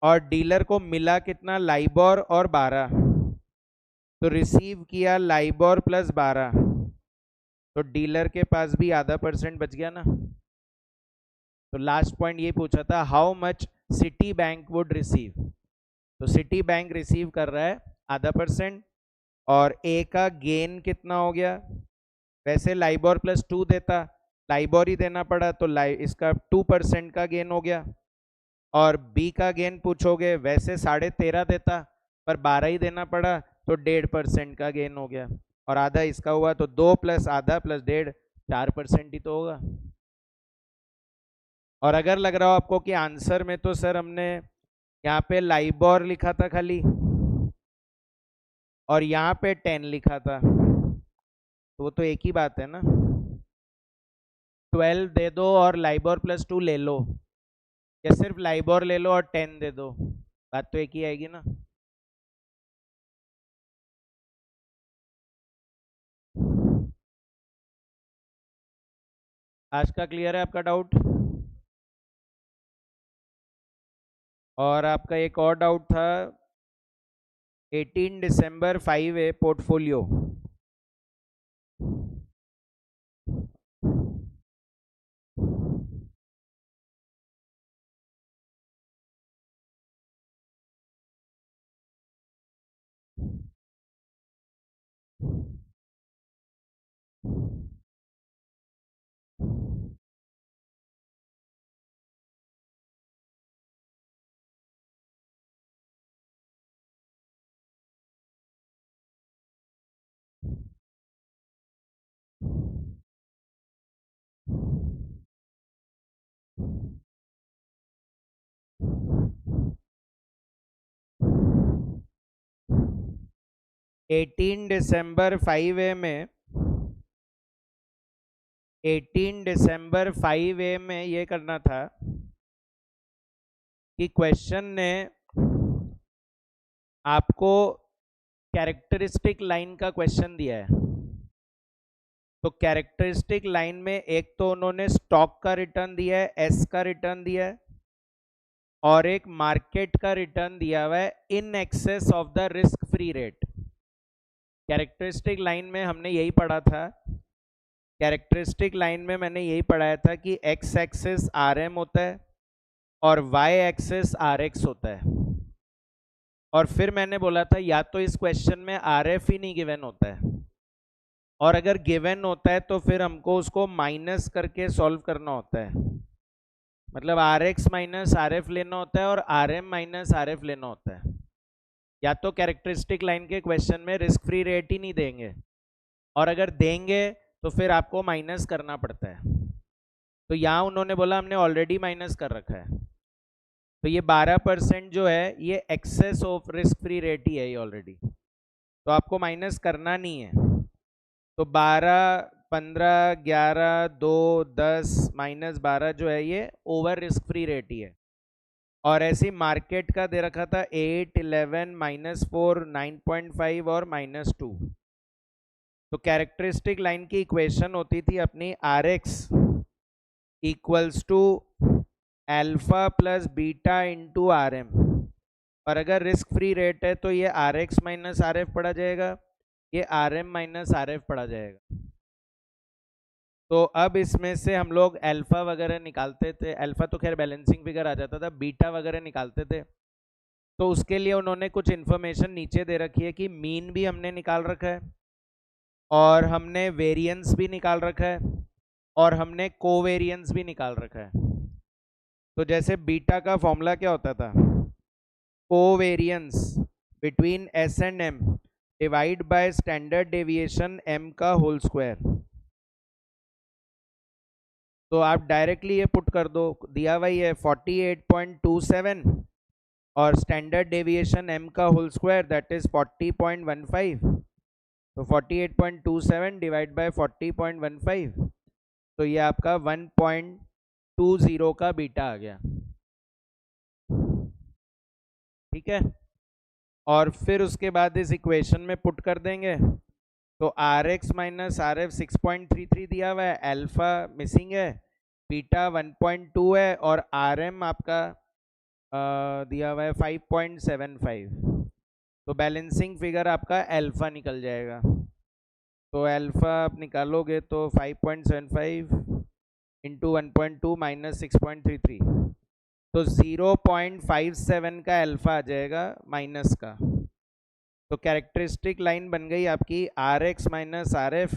और डीलर को मिला कितना, लाइबोर और 12, तो रिसीव किया लाइबोर +12, तो डीलर के पास भी आधा % बच गया ना। तो लास्ट पॉइंट ये पूछा था, how much city bank would receive, तो सिटी बैंक रिसीव कर रहा है आधा %, और ए का गेन कितना हो गया, वैसे लाइबोर +2 देता, लाइबोर ही देना पड़ा, तो इसका 2% का गेन हो गया। और बी का गेन पूछोगे, वैसे 13.5 देता पर 12 ही देना पड़ा, तो 1.5% का गेन हो गया, और आधा इसका हुआ, तो 2 + आधा + 1.5 4% ही तो होगा। और अगर लग रहा हो आपको कि आंसर में तो सर हमने यहाँ पे लाइबोर लिखा था खाली और यहाँ पे 10 लिखा था, तो वो तो एक ही बात है ना, 12 दे दो और लाइबोर +2 ले लो, या सिर्फ लाइबोर ले लो और 10 दे दो, बात तो एक ही आएगी ना। आज का क्लियर है आपका डाउट? और आपका एक और डाउट था, 18 दिसंबर 5 है पोर्टफोलियो, 18 दिसंबर 5 में 18 दिसंबर 5 में ये करना था कि क्वेश्चन ने आपको कैरेक्टरिस्टिक लाइन का क्वेश्चन दिया है। तो कैरेक्टरिस्टिक लाइन में एक तो उन्होंने स्टॉक का रिटर्न दिया है, एस का रिटर्न दिया है, और एक मार्केट का रिटर्न दिया हुआ है in excess of the risk free rate. Characteristic line में हमने यही पढ़ा था, कैरेक्टरिस्टिक लाइन में मैंने यही पढ़ाया था कि एक्स एक्सेस आर एम होता है और वाई एक्सेस आर एक्स होता है, और फिर मैंने बोला था या तो इस क्वेश्चन में आर एफ ही नहीं गिवन होता है, और अगर गिवन होता है तो फिर हमको उसको माइनस करके सॉल्व करना होता है, मतलब R X minus R F लेना होता है और R M minus R F लेना होता है। या तो कैरेक्टरिस्टिक लाइन के क्वेश्चन में रिस्क फ्री रेट ही नहीं देंगे, और अगर देंगे तो फिर आपको माइनस करना पड़ता है। तो यहाँ उन्होंने बोला हमने ऑलरेडी माइनस कर रखा है, तो ये 12% जो है ये excess of risk free rate ही है ये ऑलरेडी, तो आपको माइनस करना नहीं है। तो 12, 15, 11, 2, 10 -12 जो है ये ओवर रिस्क फ्री रेट ही है। और ऐसी मार्केट का दे रखा था 8, 11, -4, 9.5 और -2। तो कैरेक्टरिस्टिक लाइन की इक्वेशन होती थी अपनी R X equals to alpha plus beta into R M, और अगर रिस्क फ्री रेट है तो ये R X minus R F पढ़ा जाएगा, ये R M minus R F पढ़ा जाएगा। तो अब इसमें से हम लोग अल्फा वगैरह निकालते थे, अल्फा तो खैर बैलेंसिंग फिगर आ जाता था, बीटा वगैरह निकालते थे। तो उसके लिए उन्होंने कुछ इन्फॉर्मेशन नीचे दे रखी है कि मीन भी हमने निकाल रखा है, और हमने वेरिएंस भी निकाल रखा है, और हमने कोवेरिएंस भी निकाल रखा है। तो जैसे बीटा का फॉर्मूला क्या होता था, covariance between S and M divide by standard deviation M का होल स्क्वायर। तो आप डायरेक्टली ये पुट कर दो, दिया हुआ है 48.27 और स्टैंडर्ड डेविएशन एम का होल स्क्वायर दैट इज 40.15, तो 48.27 डिवाइड बाय 40.15, तो ये आपका 1.20 का बीटा आ गया। ठीक है, और फिर उसके बाद इस इक्वेशन में पुट कर देंगे। तो R X minus R F 6.33 दिया हुआ है, अल्फा मिसिंग है, बीटा 1.2 है, और आर एम आपका दिया हुआ है 5.75। तो बैलेंसिंग फिगर आपका अल्फा निकल जाएगा। तो अल्फा आप निकालोगे तो 5.75 इंटू 1.2 माइनस 6.33, तो 0.57 का अल्फा आ जाएगा माइनस का। तो कैरेक्टरिस्टिक लाइन बन गई आपकी R X minus R F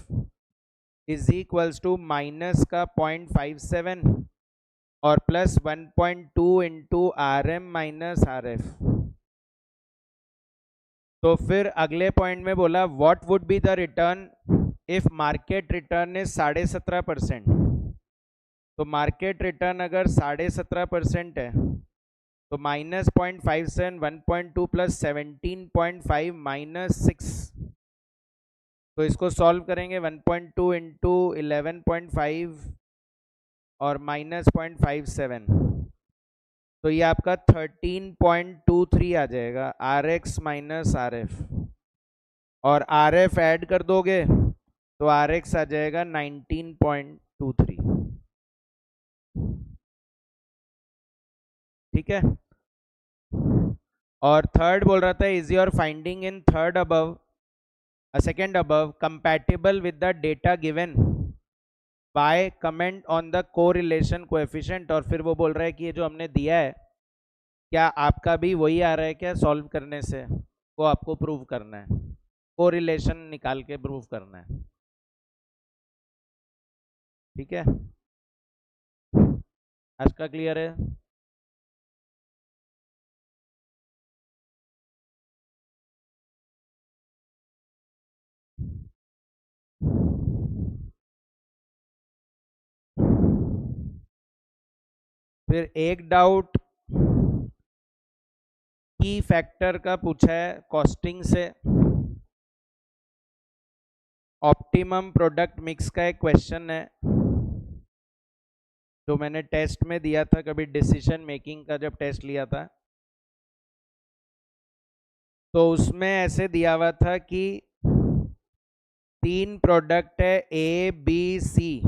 is equals to minus का 0.57 और plus 1.2 into R M minus R F. तो फिर अगले पॉइंट में बोला what would be the return if market return is 17.5%। तो मार्केट रिटर्न अगर 17.5% है तो माइनस 0.57 1.2 प्लस 17.5 माइनस 6। तो इसको सॉल्व करेंगे 1.2 इंटू 11.5 और माइनस 0.57, तो ये आपका 13.23 आ जाएगा R X minus R F, और आर एफ ऐड कर दोगे तो आर एक्स आ जाएगा 19.23। ठीक है, और थर्ड बोल रहा था is your finding in third above second above compatible with the data given by comment on the correlation coefficient. और फिर वो बोल रहा है कि ये जो हमने दिया है क्या आपका भी वही आ रहा है क्या सॉल्व करने से, वो आपको प्रूव करना है, कोरिलेशन निकाल के प्रूव करना है। ठीक है, आज का क्लियर है। फिर एक डाउट की फैक्टर का पूछा है कॉस्टिंग से, ऑप्टिमम प्रोडक्ट मिक्स का एक क्वेश्चन है जो मैंने टेस्ट में दिया था कभी डिसीजन मेकिंग का जब टेस्ट लिया था, तो उसमें ऐसे दिया हुआ था कि 3 प्रोडक्ट है ए बी सी।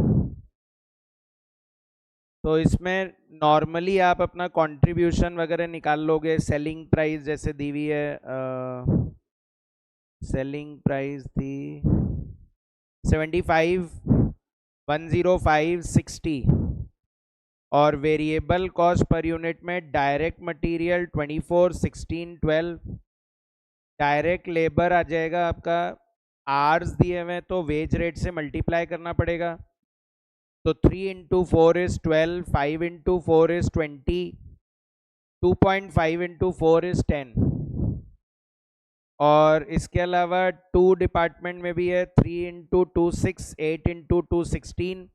तो इसमें नॉर्मली आप अपना कंट्रीब्यूशन वगैरह निकाल लोगे, सेलिंग प्राइस जैसे दी हुई है, सेलिंग प्राइस थी 75 105 60, और वेरिएबल कॉस्ट पर यूनिट में डायरेक्ट मटेरियल 24 16 12, डायरेक्ट लेबर आ जाएगा आपका, आर्स दिए हुए तो वेज रेट से मल्टीप्लाई करना पड़ेगा, तो 3 into 4 is 12, 5 into 4 is 20, 2.5 into 4 is 10, और इसके अलावा 2 डिपार्टमेंट में भी है, 3 इंटू 2 6, 8 इंटू 2 16,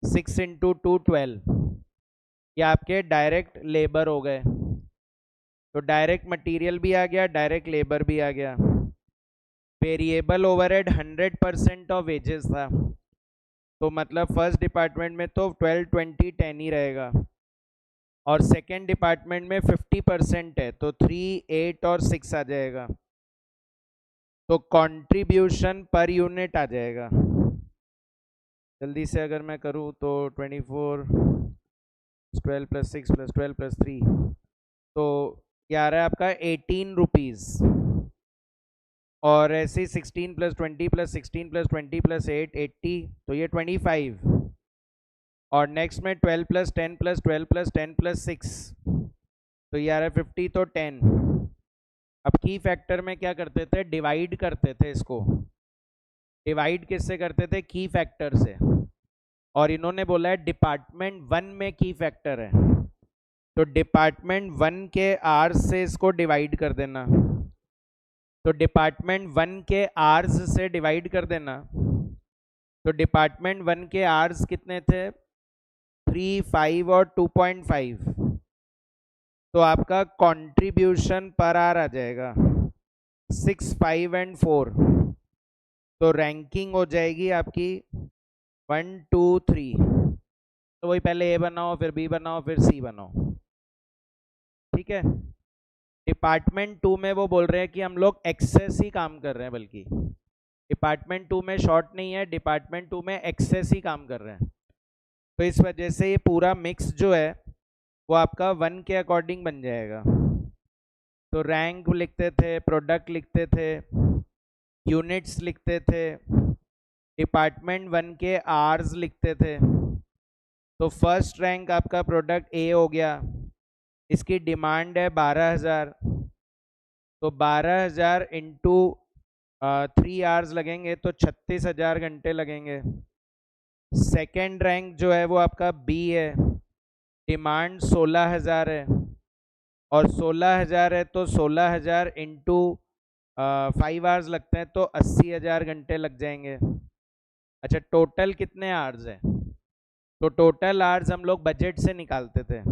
6 इंटू 2 12। ये आपके डायरेक्ट लेबर हो गए। तो डायरेक्ट मटेरियल भी आ गया, डायरेक्ट लेबर भी आ गया। वेरिएबल ओवरहेड 100% ऑफ वेजेस था, तो मतलब फर्स्ट डिपार्टमेंट में तो 12 20 10 ही रहेगा, और सेकेंड डिपार्टमेंट में 50% है तो 3 8 और 6 आ जाएगा। तो कंट्रीब्यूशन पर यूनिट आ जाएगा, जल्दी से अगर मैं करूँ तो 24 12 प्लस 6 प्लस 12 प्लस 3, तो ये आ रहा है आपका 18 रुपीज़, और ऐसे 16 प्लस 20 प्लस 16 प्लस 20 प्लस 8 80, तो ये 25, और नेक्स्ट में 12 प्लस 10 प्लस 12 प्लस 10 प्लस 6, तो ये आ रहा है 50, तो 10। अब की फैक्टर में क्या करते थे, डिवाइड करते थे इसको, डिवाइड किससे करते थे, की फैक्टर से, और इन्होंने बोला है डिपार्टमेंट 1 में की फैक्टर है, तो डिपार्टमेंट 1 के आर्स से इसको डिवाइड कर देना, तो डिपार्टमेंट 1 के आर्स से डिवाइड कर देना, तो डिपार्टमेंट 1 के आर्स कितने थे 3 5 और 2.5, तो आपका कंट्रीब्यूशन पर आर आ जाएगा 6 5 एंड 4, तो रैंकिंग हो जाएगी आपकी 1 2 3, तो वही पहले ए बनाओ फिर बी बनाओ फिर सी बनाओ। ठीक है, डिपार्टमेंट 2 में वो बोल रहे हैं कि हम लोग एक्सेस ही काम कर रहे हैं, बल्कि डिपार्टमेंट 2 में शॉर्ट नहीं है, डिपार्टमेंट 2 में एक्सेस ही काम कर रहे हैं। तो इस वजह से ये पूरा मिक्स जो है वो आपका 1 के अकॉर्डिंग बन जाएगा। तो रैंक लिखते थे, प्रोडक्ट लिखते थे, यूनिट्स लिखते थे, डिपार्टमेंट 1 के आर्स लिखते थे। तो फर्स्ट रैंक आपका प्रोडक्ट ए हो गया, इसकी डिमांड है 12,000, तो 12,000 इंटू 3 आवर्स लगेंगे तो 36,000 घंटे लगेंगे। सेकेंड रैंक जो है वो आपका बी है, डिमांड 16,000 है, और 16,000 है तो 16,000 इंटू 5 आवर्स लगते हैं तो 80,000 घंटे लग जाएंगे। अच्छा, टोटल कितने आवर्स है? तो टोटल आवर्स हम लोग बजट से निकालते थे।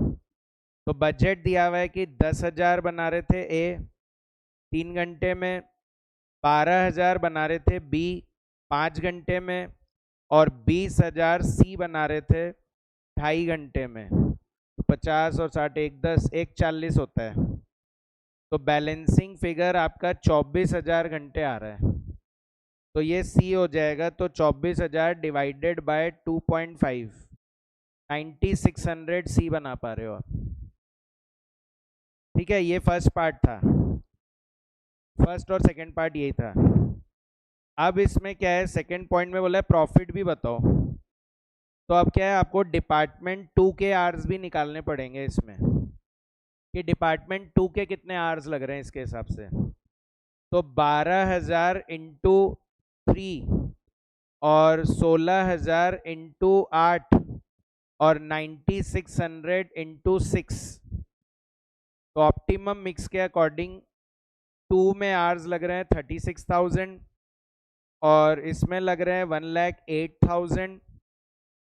तो बजट दिया हुआ है कि 10,000 बना रहे थे ए 3 घंटे में, 12,000 बना रहे थे बी 5 घंटे में, और 20,000 सी बना रहे थे 2.5 घंटे में। 50 और 60 एक 10 एक 40 होता है। तो बैलेंसिंग फिगर आपका 24,000 घंटे आ रहा है। तो ये सी हो जाएगा, तो 24,000 डिवाइडेड बाय 2.5, 9600 सी बना पा रहे हो आप। ठीक है, ये फर्स्ट पार्ट था, फर्स्ट और सेकंड पार्ट यही था। अब इसमें क्या है, सेकंड पॉइंट में बोला है प्रॉफिट भी बताओ। तो अब क्या है, आपको डिपार्टमेंट 2 के आवर्स भी निकालने पड़ेंगे इसमें, कि डिपार्टमेंट 2 के कितने आवर्स लग रहे हैं इसके हिसाब से। तो 12,000 इंटू 3 और 16,000 इंटू 8 और 9600 इंटू 6। तो ऑप्टिमम मिक्स के अकॉर्डिंग 2 में आवर्स लग रहे हैं 36,000, और इसमें लग रहे हैं 1,08,000,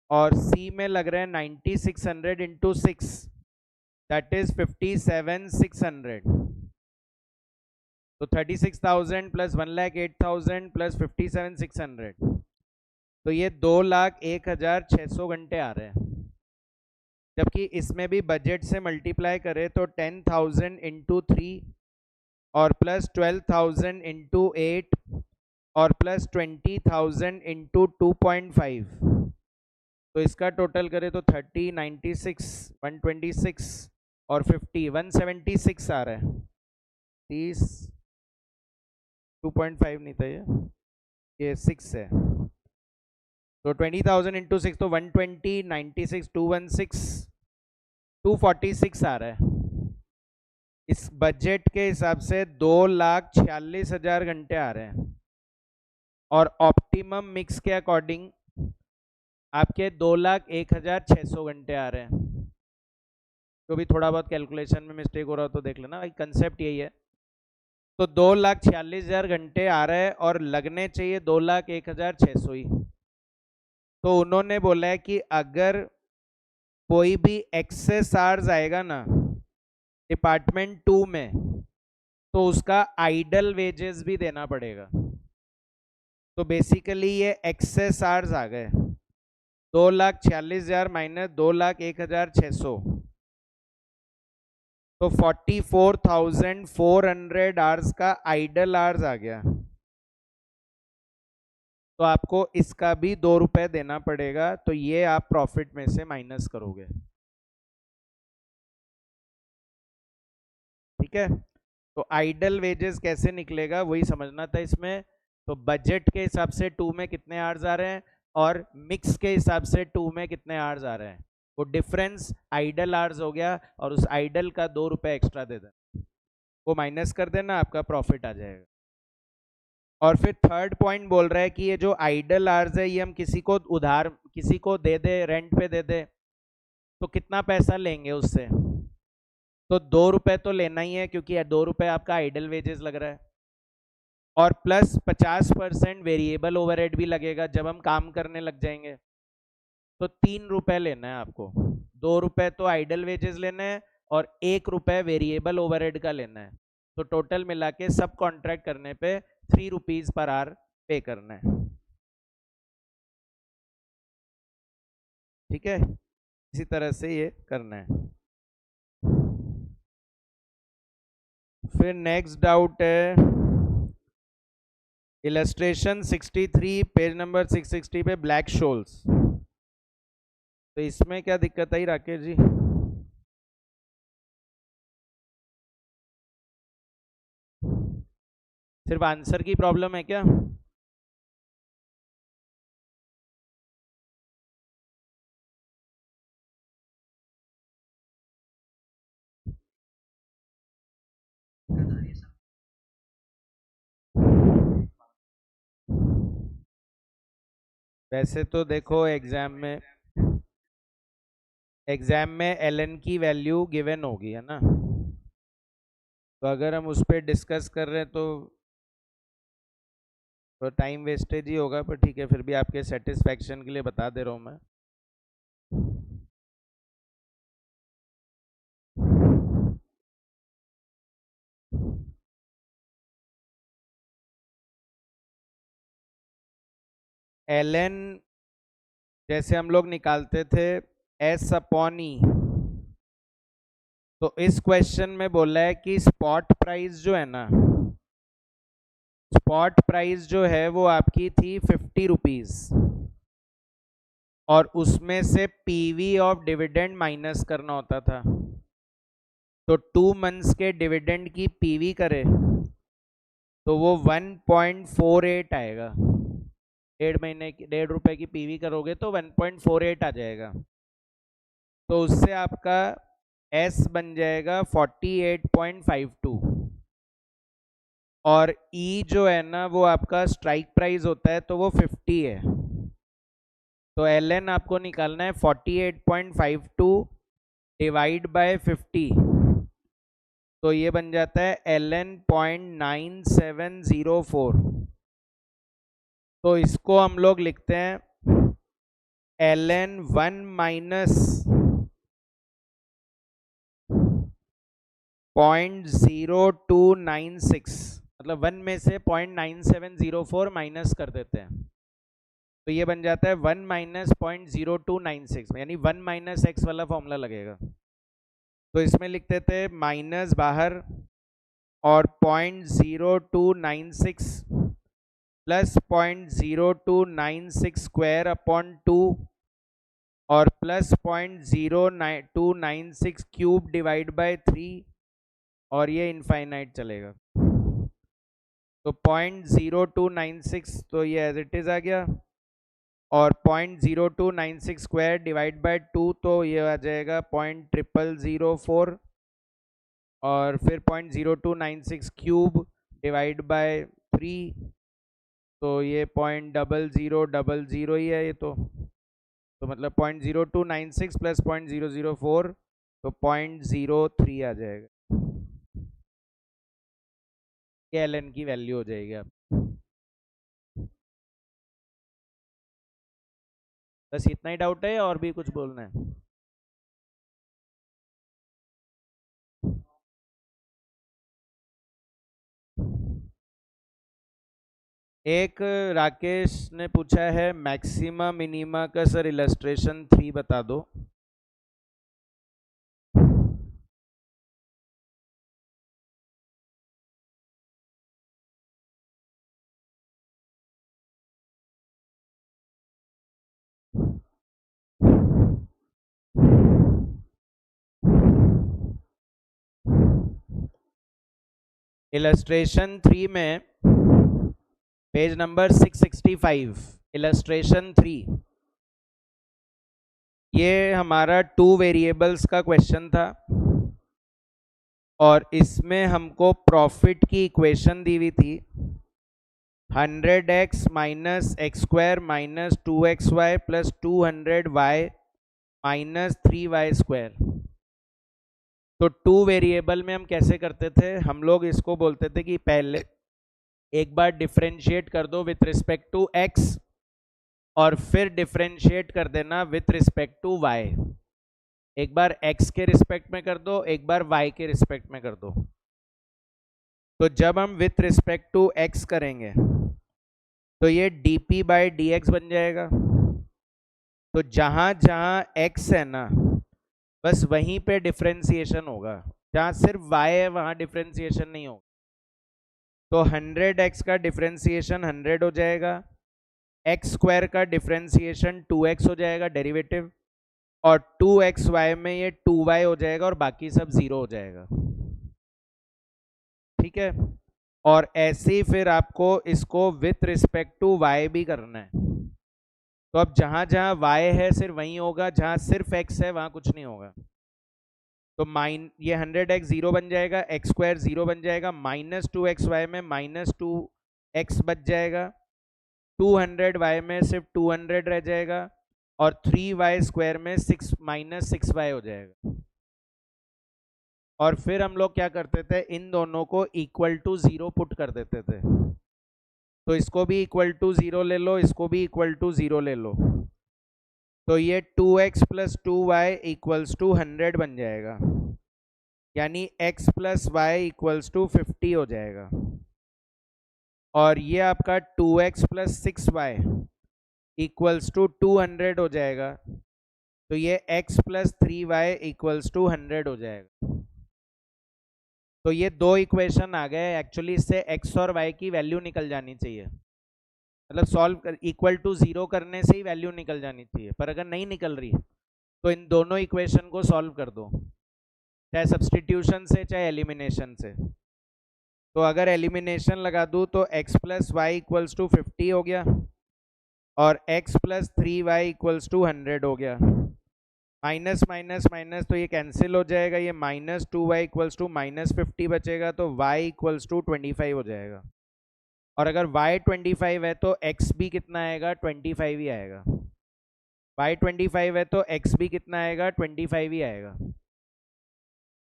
और सी में लग रहे हैं 9600 इंटू 6, दैट इज 57,600। तो 36,000 प्लस 1,08,000 प्लस 57,600, तो ये 2,01,600 घंटे आ रहे हैं। जबकि इसमें भी बजट से मल्टीप्लाई करें तो 10,000 इंटू 3 और प्लस 12,000 इंटू 8 और प्लस 20,000 इंटू 2.5, तो इसका टोटल करें तो 30, 96, 126 और 50, 176 आ रहा है। 30, 2.5 नहीं था ये 6 है। तो 20,000 इंटू 6 तो 120, 96, 216, 246 आ रहा है। इस बजट के हिसाब से 2,46,000 घंटे आ रहे हैं, और ऑप्टिमम मिक्स के अकॉर्डिंग आपके 2,01,600 घंटे आ रहे हैं। तो भी थोड़ा बहुत कैलकुलेशन में मिस्टेक हो रहा हो तो देख लेना, कंसेप्ट यही है। तो 2,46,000 घंटे आ रहे हैं और लगने चाहिए 2,01,600 ही। तो उन्होंने बोला है कि अगर कोई भी एक्सेस आवर्स आएगा ना डिपार्टमेंट 2 में, तो उसका आइडल वेजेस भी देना पड़ेगा। तो बेसिकली ये एक्सेस आवर्स आ गए, 2,46,000 माइनस 2,01,600, तो 44,400 आवर्स का आइडल आवर्स आ गया। तो आपको इसका भी 2 रुपए देना पड़ेगा, तो ये आप प्रॉफिट में से माइनस करोगे। ठीक है, तो आइडल वेजेस कैसे निकलेगा वही समझना था इसमें। तो बजट के हिसाब से 2 में कितने आवर्स आ रहे हैं और मिक्स के हिसाब से 2 में कितने आवर्स आ रहे हैं, वो डिफरेंस आइडल आवर्स हो गया, और उस आइडल का 2 रुपए एक्स्ट्रा दे देना, वो माइनस कर देना, आपका प्रॉफिट आ जाएगा। और फिर थर्ड पॉइंट बोल रहा है कि ये जो आइडल आवर्स है ये हम किसी को उधार, किसी को दे दे, रेंट पे दे दे, तो कितना पैसा लेंगे उससे? तो 2 रुपए तो लेना ही है, क्योंकि 2 रुपए आपका आइडल वेजेस लग रहा है, और प्लस 50% वेरिएबल ओवरहेड भी लगेगा जब हम काम करने लग जाएंगे। तो 3 रुपए लेना है आपको, 2 रुपए तो आइडल वेजेस लेना है और 1 रुपए वेरिएबल ओवरहेड का लेना है। तो टोटल मिला के सब कॉन्ट्रैक्ट करने पे 3 रुपीज पर आवर पे करना है। ठीक है, इसी तरह से ये करना है। फिर नेक्स्ट डाउट है इलस्ट्रेशन 63 पेज नंबर 660 पे ब्लैक शोल्स। तो इसमें क्या दिक्कत आई राकेश जी? सिर्फ आंसर की प्रॉब्लम है क्या? वैसे तो देखो एग्जाम में ln की वैल्यू गिवन होगी, है ना? तो अगर हम उस पर डिस्कस कर रहे हैं तो टाइम वेस्टेज ही होगा, पर ठीक है, फिर भी आपके सेटिस्फैक्शन के लिए बता दे रहा हूँ मैं। ln जैसे हम लोग निकालते थे s अपॉन ई, तो इस क्वेश्चन में बोला है कि स्पॉट प्राइस जो है ना, स्पॉट प्राइस जो है वो आपकी थी 50 रुपीज, और उसमें से पीवी ऑफ डिविडेंड माइनस करना होता था। तो 2 मंथ्स के डिविडेंड की पीवी करे तो वो 1.48 आएगा। 1.5 महीने की 1.5 रुपए की पीवी करोगे तो 1.48 आ जाएगा। तो उससे आपका एस बन जाएगा 48.52, और ई जो है ना वो आपका स्ट्राइक प्राइस होता है तो वो 50 है। तो एल एन आपको निकालना है 48.52 डिवाइड बाय 50, तो ये बन जाता है एल एन 0.9704। तो इसको हम लोग लिखते हैं एल एन 1 माइनस 0.0296, मतलब 1 में से 0.9704 माइनस कर देते हैं, तो ये बन जाता है 1 माइनस 0.0296, यानी 1 माइनस एक्स वाला फॉर्मूला लगेगा। तो इसमें लिख देते हैं माइनस बाहर और 0.0296 प्लस 0.0296 स्क्वायर अपॉन 2 और प्लस 0.0296 क्यूब डिवाइड बाय 3, और ये इनफाइनाइट चलेगा। तो 0.0296 तो ये एज इट इज आ गया, और 0.0296 स्क्वायर डिवाइड बाय 2 तो ये आ जाएगा 0.0004, और फिर 0.0296 क्यूब डिवाइड बाय 3 तो ये 0.0000 ही है ये तो मतलब 0.0296 प्लस 0.004 तो 0.03 आ जाएगा। ये एल एन की वैल्यू हो जाएगी आप। बस इतना ही डाउट है और भी कुछ बोलना है? एक राकेश ने पूछा है मैक्सिमा मिनिमा का सर इलस्ट्रेशन 3 बता दो। इलस्ट्रेशन 3 में पेज नंबर 665 इलस्ट्रेशन 3, ये हमारा 2 वेरिएबल्स का क्वेश्चन था, और इसमें हमको प्रॉफिट की इक्वेशन दी हुई थी 100x minus x square minus 2xy plus 200y minus 3y square. तो 2 वेरिएबल में हम कैसे करते थे, हम लोग इसको बोलते थे कि पहले एक बार डिफरेंशिएट कर दो विथ रिस्पेक्ट टू x, और फिर डिफरेंशिएट कर देना विथ रिस्पेक्ट टू y। एक बार x के रिस्पेक्ट में कर दो, एक बार y के रिस्पेक्ट में कर दो। तो जब हम विथ रिस्पेक्ट टू x करेंगे तो ये dp बाई dx बन जाएगा। तो जहां जहां x है ना, बस वहीं पे डिफरेंशिएशन होगा, जहाँ सिर्फ y है वहाँ डिफ्रेंसिएशन नहीं होगा। तो 100x का डिफ्रेंसिएशन 100 हो जाएगा, एक्स स्क्वायर का डिफ्रेंसिएशन 2x हो जाएगा डेरिवेटिव, और 2xy में ये 2y हो जाएगा और बाकी सब 0 हो जाएगा। ठीक है, और ऐसे ही फिर आपको इसको विथ रिस्पेक्ट टू y भी करना है। तो अब जहां जहां y है सिर्फ वहीं होगा, जहां सिर्फ x है वहां कुछ नहीं होगा। तो ये 100x 0 बन जाएगा, एक्स स्क्वायर 0 बन जाएगा, -2xy में -2x बच जाएगा, 200y में सिर्फ 200 रह जाएगा, और 3y स्क्वायर में -6y हो जाएगा। और फिर हम लोग क्या करते थे, इन दोनों को इक्वल टू 0 पुट कर देते थे। तो इसको भी इक्वल टू 0 ले लो, इसको भी इक्वल टू 0 ले लो, तो ये 2x + 2y = 100 बन जाएगा, यानी x + y = 50 हो जाएगा। और ये आपका 2x + 6y = 200 हो जाएगा, तो ये x + 3y = 100 हो जाएगा। तो ये दो इक्वेशन आ गए। एक्चुअली इससे x और y की वैल्यू निकल जानी चाहिए, मतलब सॉल्व कर इक्वल टू 0 करने से ही वैल्यू निकल जानी चाहिए, पर अगर नहीं निकल रही तो इन दोनों इक्वेशन को सॉल्व कर दो, चाहे सब्सटीट्यूशन से चाहे एलिमिनेशन से। तो अगर एलिमिनेशन लगा दूँ तो x + y = 50 हो गया, और x + 3y = 100 हो गया, माइनस माइनस माइनस तो ये कैंसिल हो जाएगा, ये -2y = -50 बचेगा, तो y = 25 हो जाएगा। और अगर y 25 है तो x भी कितना आएगा, 25 ही आएगा। y 25 है तो x भी कितना आएगा, 25 ही आएगा।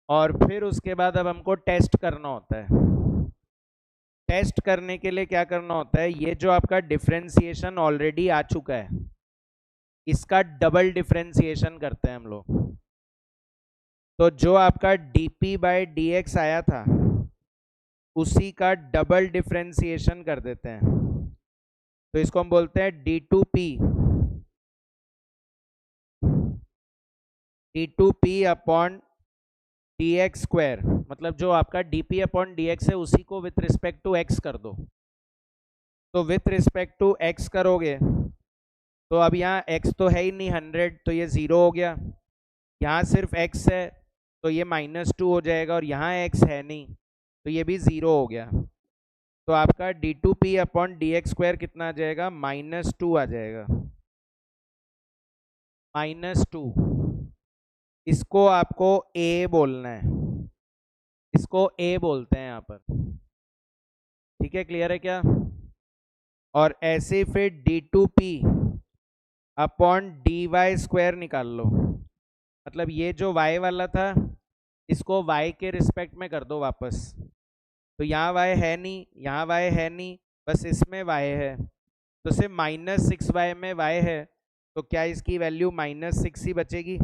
और फिर उसके बाद अब हमको टेस्ट करना होता है। टेस्ट करने के लिए क्या करना होता है, ये जो आपका डिफरेंशिएशन ऑलरेडी आ चुका है, इसका डबल डिफरेंशिएशन करते हैं हम लोग। तो जो आपका dp/dx आया था उसी का डबल डिफरेंशिएशन कर देते हैं, तो इसको हम बोलते हैं d2p/dx²। मतलब जो आपका dp/dx है उसी को विथ रिस्पेक्ट टू x कर दो। तो विथ रिस्पेक्ट टू x करोगे तो अब यहाँ x तो है ही नहीं 100, तो ये 0 हो गया। यहाँ सिर्फ x है तो ये -2 हो जाएगा, और यहाँ x है नहीं तो ये भी 0 हो गया। तो आपका d2p/dx² कितना आ जाएगा, -2 आ जाएगा, -2। इसको आपको a बोलना है, इसको a बोलते हैं यहाँ पर। ठीक है, क्लियर है क्या? और ऐसे फिर d2p/dy² निकाल लो। मतलब ये जो y वाला था इसको y के रिस्पेक्ट में कर दो वापस। तो यहाँ y है नहीं, यहाँ y है नहीं, बस इसमें y है, तो सिर्फ -6y में y है, तो क्या इसकी वैल्यू -6 ही बचेगी।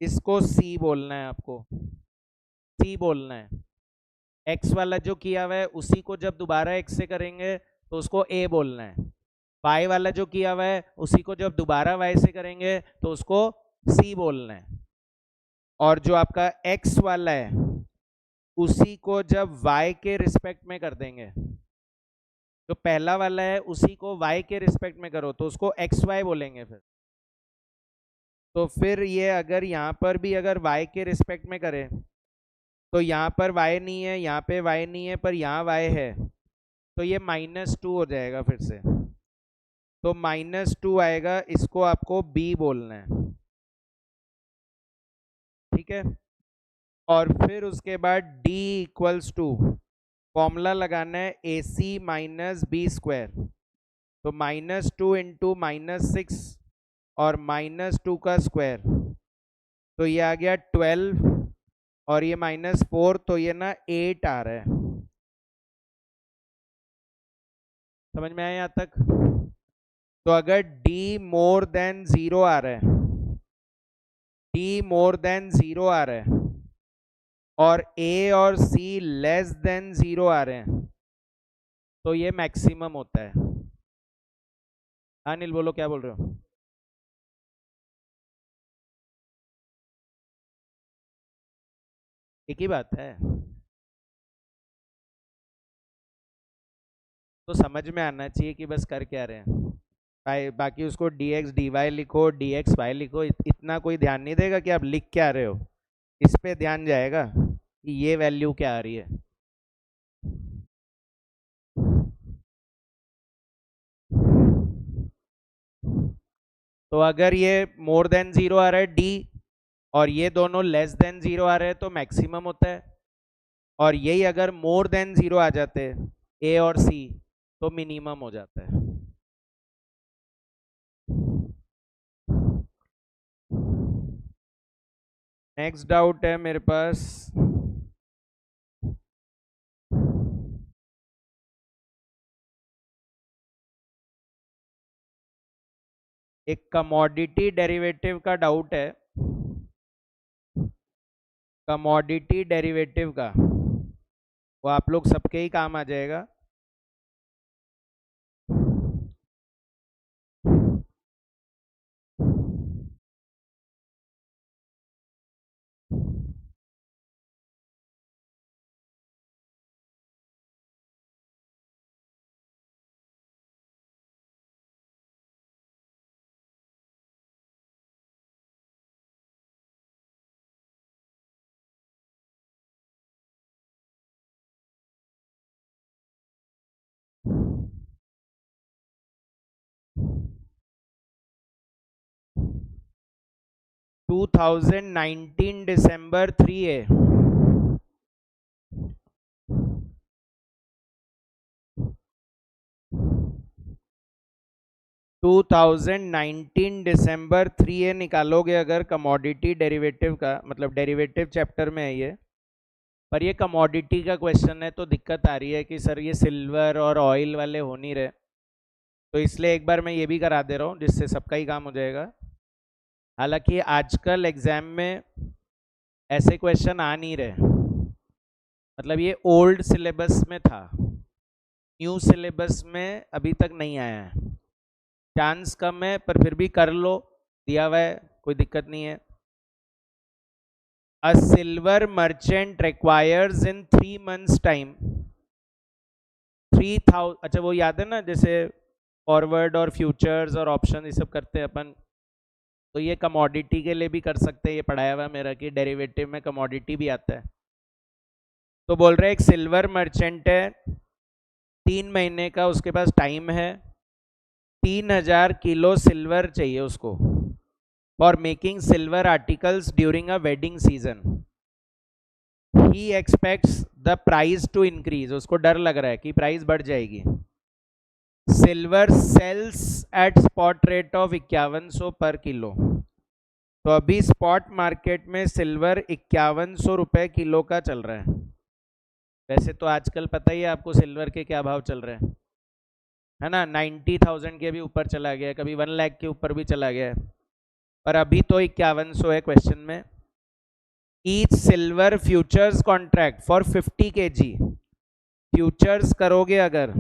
इसको c बोलना है, आपको c बोलना है। x वाला जो किया हुआ है उसी को जब दोबारा x से करेंगे तो उसको a बोलना है। y वाला जो किया हुआ है उसी को जब दोबारा y से करेंगे तो उसको c बोलना है। और जो आपका x वाला है उसी को जब y के रिस्पेक्ट में कर देंगे, जो पहला वाला है उसी को y के रिस्पेक्ट में करो तो उसको xy बोलेंगे। फिर ये अगर यहाँ पर भी अगर y के रिस्पेक्ट में करें तो यहाँ पर y नहीं है, यहाँ पे y नहीं है, पर यहाँ y है, तो ये -2 हो जाएगा फिर से। तो -2 आएगा, इसको आपको b बोलना है। ठीक है, और फिर उसके बाद d = फॉर्मूला लगाना है AC - b²। तो -2 × -6 और -2 का स्क्वायर, तो ये आ गया 12, और ये -4, तो ये ना 8 आ रहा है। समझ में आया यहाँ तक? तो अगर d > 0 आ रहा है, d > 0 आ रहा है, और a और c <0 आ रहे हैं, तो ये मैक्सिमम होता है। हाँ अनिल बोलो, क्या बोल रहे हो? एक ही बात है। तो समझ में आना चाहिए कि बस कर क्या रहे हैं। बाकी उसको dx dy लिखो, dx y लिखो, इतना कोई ध्यान नहीं देगा कि आप लिख क्या रहे हो। इस पे ध्यान जाएगा कि ये वैल्यू क्या आ रही है। तो अगर ये मोर देन जीरो आ रहा है डी, और ये दोनों लेस देन जीरो आ रहे हैं तो मैक्सिमम होता है, और यही अगर मोर देन जीरो आ जाते ए और सी तो मिनिमम हो जाता है। नेक्स्ट डाउट है मेरे पास, एक कमोडिटी डेरिवेटिव का डाउट है। कमोडिटी डेरिवेटिव का, वो आप लोग सबके ही काम आ जाएगा। टू 2019 दिसंबर 3 है। 2019 दिसंबर 3 ए निकालोगे अगर कमोडिटी डेरिवेटिव का, मतलब डेरिवेटिव चैप्टर में है ये, पर ये कमोडिटी का क्वेश्चन है तो दिक्कत आ रही है कि सर ये सिल्वर और ऑयल वाले हो नहीं रहे, तो इसलिए एक बार मैं ये भी करा दे रहा हूँ जिससे सबका ही काम हो जाएगा। हालांकि आजकल एग्जाम में ऐसे क्वेश्चन आ नहीं रहे, मतलब ये ओल्ड सिलेबस में था, न्यू सिलेबस में अभी तक नहीं आया है। चांस कम है पर फिर भी कर लो, दिया हुआ है, कोई दिक्कत नहीं है। अ सिल्वर मर्चेंट रिक्वायर्स इन 3 months टाइम 3000, अच्छा वो याद है ना, जैसे फॉरवर्ड और फ्यूचर्स और ऑप्शन ये सब करते हैं अपन, तो ये कमोडिटी के लिए भी कर सकते हैं, ये पढ़ाया हुआ मेरा कि डेरिवेटिव में कमोडिटी भी आता है। तो बोल रहे एक सिल्वर मर्चेंट है, 3 महीने का उसके पास टाइम है, 3000 किलो सिल्वर चाहिए उसको for making silver articles during a wedding season. He expects the price to increase, उसको डर लग रहा है कि प्राइस बढ़ जाएगी। Silver sells at spot rate of 5100 पर किलो। तो अभी स्पॉट मार्केट में सिल्वर 5100 रुपए किलो का चल रहा है। वैसे तो आजकल पता ही है आपको सिल्वर के क्या भाव चल रहे हैं, है ना, 90,000 के भी ऊपर चला गया, कभी 1 लाख के ऊपर भी चला गया है, पर अभी तो 5100 है क्वेश्चन में। Each silver futures contract for 50 kg, futures करोगे अगर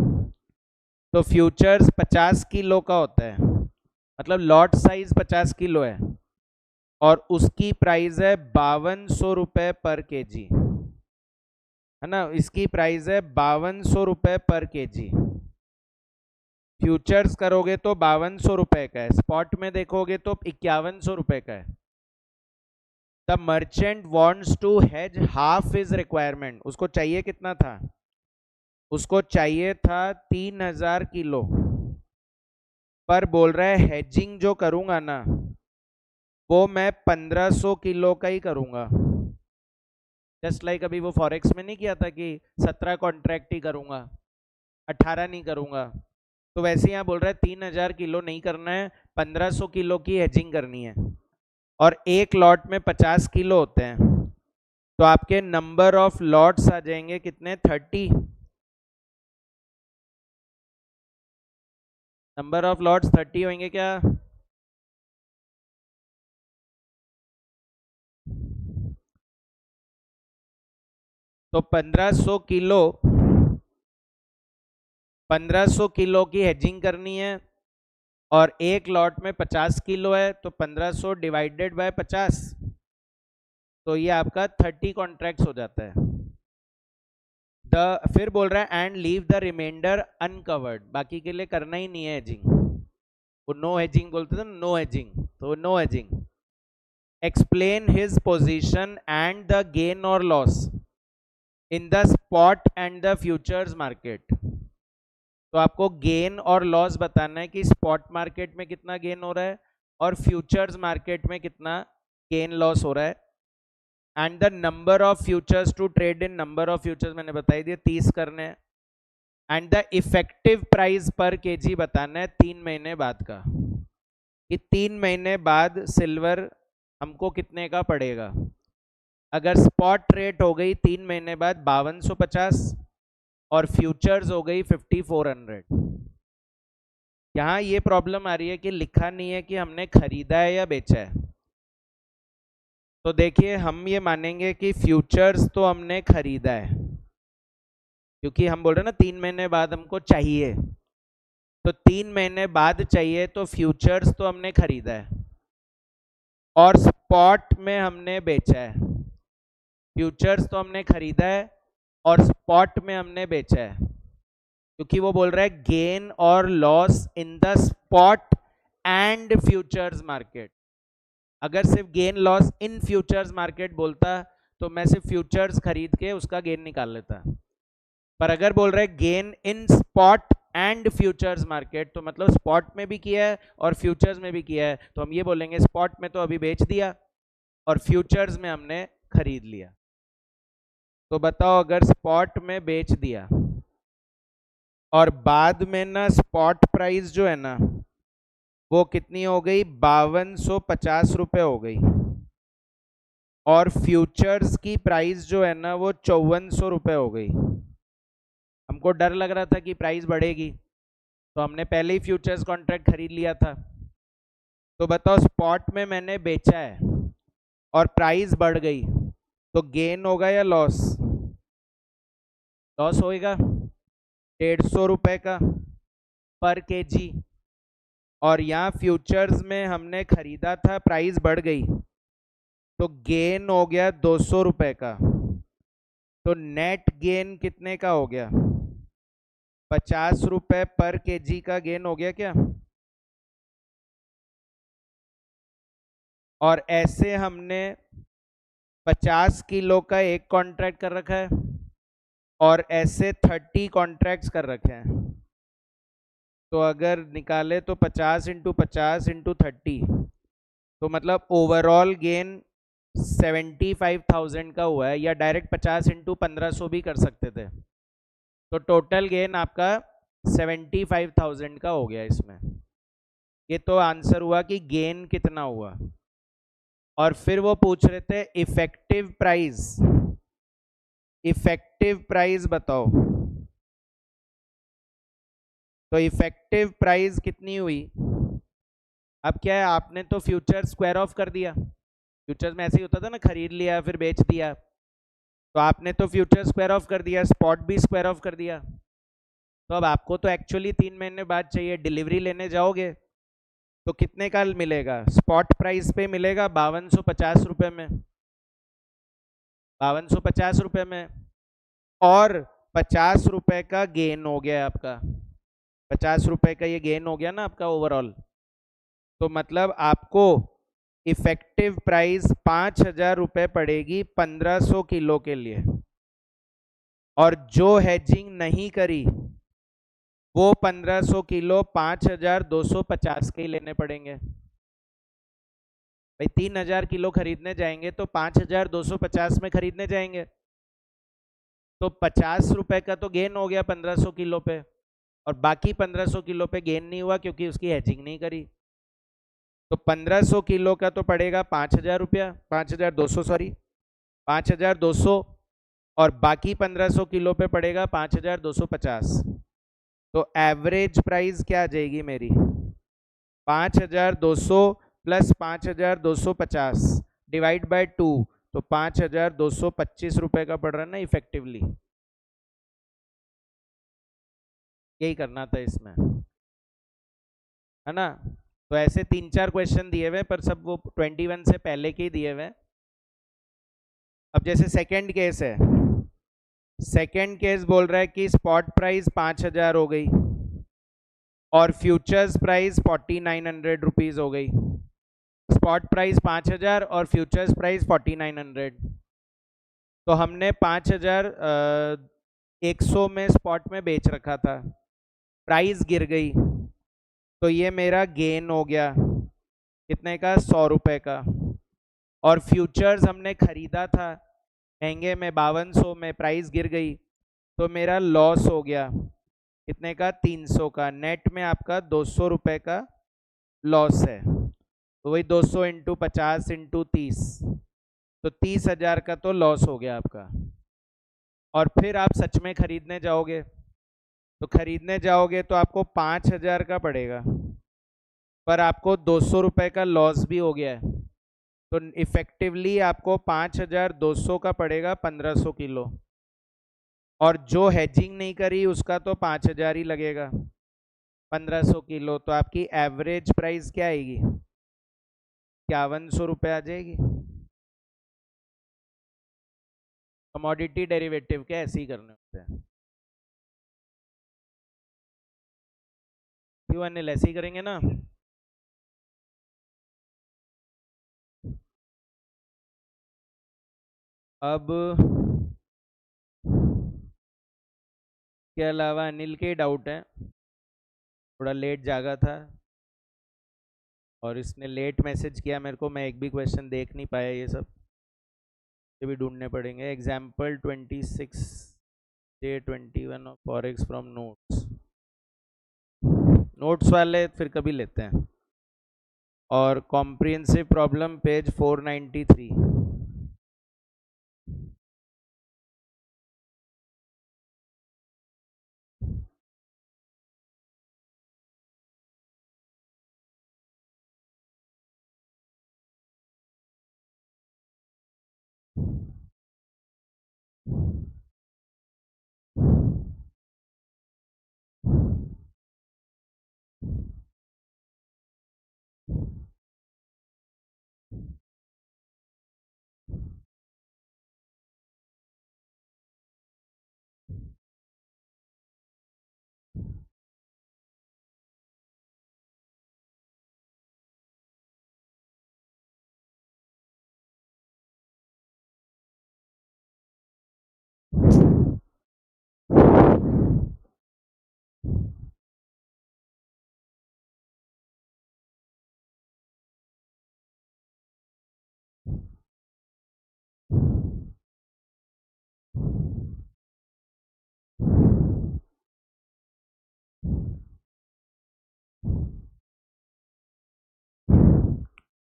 तो फ्यूचर्स 50 किलो का होता है, मतलब लॉट साइज 50 किलो है, और उसकी प्राइस है 5200 रुपए पर केजी, है ना, इसकी प्राइस है 5200 रुपए पर केजी। फ्यूचर्स करोगे तो 5200 रुपए का है, स्पॉट में देखोगे तो 5100 रुपए का है। The merchant wants to hedge half his requirement, उसको चाहिए कितना था, उसको चाहिए था 3000 किलो, पर बोल रहा है हेजिंग जो करूंगा ना वो मैं 1500 किलो का ही करूंगा। जस्ट लाइक अभी वो फॉरेक्स में नहीं किया था कि 17 कॉन्ट्रैक्ट ही करूंगा, 18 नहीं करूंगा, तो वैसे यहाँ बोल रहा है 3000 किलो नहीं करना है, 1500 किलो की हेजिंग करनी है, और एक लॉट में 50 किलो होते हैं, तो आपके नंबर ऑफ लॉट्स आ जाएंगे कितने, 30। नंबर ऑफ लॉट्स 30 होंगे क्या, तो 1500 किलो की हेजिंग करनी है, और एक लॉट में 50 किलो है, तो 1500 डिवाइडेड बाय 50, तो ये आपका 30 कॉन्ट्रैक्ट्स हो जाता है। फिर बोल रहा है and leave the remainder uncovered, बाकी के लिए करना ही नहीं है हेजिंग। वो नो हेजिंग बोलते थे, नो हेजिंग, तो no hedging. Explain his position and the gain और loss in the spot and the futures market. तो आपको गेन और लॉस बताना है कि स्पॉट मार्केट में कितना गेन हो रहा है और फ्यूचर्स मार्केट में कितना गेन लॉस हो रहा है। And the number of futures to trade in, number of futures मैंने बताई दिए 30 करने हैं। एंड द इफेक्टिव प्राइस पर केजी बताना है 3 महीने बाद का, कि 3 महीने बाद सिल्वर हमको कितने का पड़ेगा। अगर स्पॉट रेट हो गई 3 महीने बाद 5250 और फ्यूचर्स हो गई 5400। यहां ये प्रॉब्लम आ रही है कि लिखा नहीं है कि हमने खरीदा है या बेचा है। तो देखिए हम ये मानेंगे कि फ्यूचर्स तो हमने खरीदा है, क्योंकि हम बोल रहे हैं ना 3 महीने बाद हमको चाहिए, तो 3 महीने बाद चाहिए तो फ्यूचर्स तो हमने खरीदा है और स्पॉट में हमने बेचा है। फ्यूचर्स तो हमने खरीदा है और स्पॉट में हमने बेचा है, क्योंकि वो बोल रहा है गेन और loss in the spot and futures market. अगर सिर्फ gain loss in futures market बोलता तो मैं सिर्फ फ्यूचर्स खरीद के उसका गेन निकाल लेता, पर अगर बोल रहे gain in spot and futures market तो मतलब स्पॉट में भी किया है और फ्यूचर्स में भी किया है, तो हम ये बोलेंगे स्पॉट में तो अभी बेच दिया और फ्यूचर्स में हमने खरीद लिया। तो बताओ अगर स्पॉट में बेच दिया और बाद में ना स्पॉट प्राइस जो है ना वो कितनी हो गई, 5250 रुपये हो गई, और फ्यूचर्स की प्राइस जो है ना वो 5400 रुपये हो गई। हमको डर लग रहा था कि प्राइस बढ़ेगी, तो हमने पहले ही फ्यूचर्स कॉन्ट्रैक्ट खरीद लिया था। तो बताओ स्पॉट में मैंने बेचा है और प्राइस बढ़ गई, तो गेन होगा या लॉस? लॉस होएगा, 150 रुपये का पर केजी। और यहाँ फ्यूचर्स में हमने खरीदा था, प्राइस बढ़ गई, तो गेन हो गया 200 रुपये का। तो नेट गेन कितने का हो गया, 50 रुपये पर केजी का गेन हो गया क्या? और ऐसे हमने 50 किलो का एक कॉन्ट्रैक्ट कर रखा है और ऐसे 30 कॉन्ट्रैक्ट्स कर रखे हैं। तो अगर निकाले तो 50 इंटू 50 इंटू 30, तो मतलब ओवरऑल गेन 75,000 का हुआ है, या डायरेक्ट 50 इंटू 1500 भी कर सकते थे। तो टोटल गेन आपका 75,000 का हो गया इसमें। ये तो आंसर हुआ कि गेन कितना हुआ। और फिर वो पूछ रहे थे इफेक्टिव प्राइस, इफेक्टिव प्राइस बताओ। तो इफेक्टिव प्राइस कितनी हुई? अब क्या है, आपने तो फ्यूचर स्क्वायर ऑफ कर दिया, फ्यूचर्स में ऐसे ही होता था ना, खरीद लिया फिर बेच दिया, तो आपने तो फ्यूचर स्क्वायर ऑफ कर दिया, स्पॉट भी स्क्वायर ऑफ कर दिया। तो अब आपको तो एक्चुअली 3 महीने बाद चाहिए, डिलीवरी लेने जाओगे तो कितने का मिलेगा? स्पॉट प्राइस पे मिलेगा 5250 रुपये में, 5250 रुपये में, और 50 रुपये का गेन हो गया आपका, 50 रुपये का ये गेन हो गया ना आपका ओवरऑल। तो मतलब आपको इफेक्टिव प्राइस 5000 रुपये पड़ेगी 1500 किलो के लिए, और जो हेजिंग नहीं करी वो 1500 किलो 5250 के ही लेने पड़ेंगे। भाई 3000 किलो खरीदने जाएंगे तो 5250 में खरीदने जाएंगे, तो 50 रुपए का तो गेन हो गया 1500 किलो पे, और बाकी 1500 किलो पे गेन नहीं हुआ क्योंकि उसकी हेजिंग नहीं करी। तो 1500 किलो का तो पड़ेगा 5000 रुपया, 5200 सॉरी 5200, और बाकी 1500 किलो पे पड़ेगा 5250। तो एवरेज प्राइस क्या आ जाएगी मेरी, 5200 प्लस 5250 डिवाइड बाय 2, तो 5225 रुपए का पड़ रहा है ना इफेक्टिवली। यही करना था इसमें, है ना। तो ऐसे 3-4 क्वेश्चन दिए हुए, पर सब वो 21 से पहले के ही दिए हुए। अब जैसे सेकंड केस है, सेकंड केस बोल रहा है कि स्पॉट प्राइस 5,000 हो गई और फ्यूचर्स प्राइस 4,900 रुपीज हो गई। स्पॉट प्राइस 5,000 और फ्यूचर्स प्राइस 4,900। तो हमने 5,100 में स्पॉट में बेच रखा था, प्राइस गिर गई तो ये मेरा गेन हो गया, कितने का, 100 रुपये का। और फ्यूचर्स हमने खरीदा था महंगे में 5,200 में, प्राइस गिर गई तो मेरा लॉस हो गया, कितने का, 300 का। नेट में आपका 200 रुपये का लॉस है। तो वही 200 इंटू 50 इंटू 30, तो 30,000 का तो लॉस हो गया आपका। और फिर आप सच में खरीदने जाओगे, तो खरीदने जाओगे तो आपको 5,000 का पड़ेगा, पर आपको 200 रुपये का लॉस भी हो गया है। तो इफेक्टिवली आपको 5,200 का पड़ेगा 1,500 किलो। और जो हेजिंग नहीं करी उसका तो 5,000 ही लगेगा 1,500 किलो। तो आपकी एवरेज प्राइस क्या आएगी, 5,100 रुपये आ जाएगी। कमोडिटी डेरिवेटिव के ऐसे ही करने होते हैं। क्यों अनिल, ऐसे ही करेंगे ना। अब के अलावा अनिल के डाउट है, थोड़ा लेट जागा था और इसने लेट मैसेज किया मेरे को, मैं एक भी क्वेश्चन देख नहीं पाया, ये सब ये भी ढूंढने पड़ेंगे। Example 26 day 21 of forex from notes, notes वाले फिर कभी लेते हैं। और comprehensive problem page 493।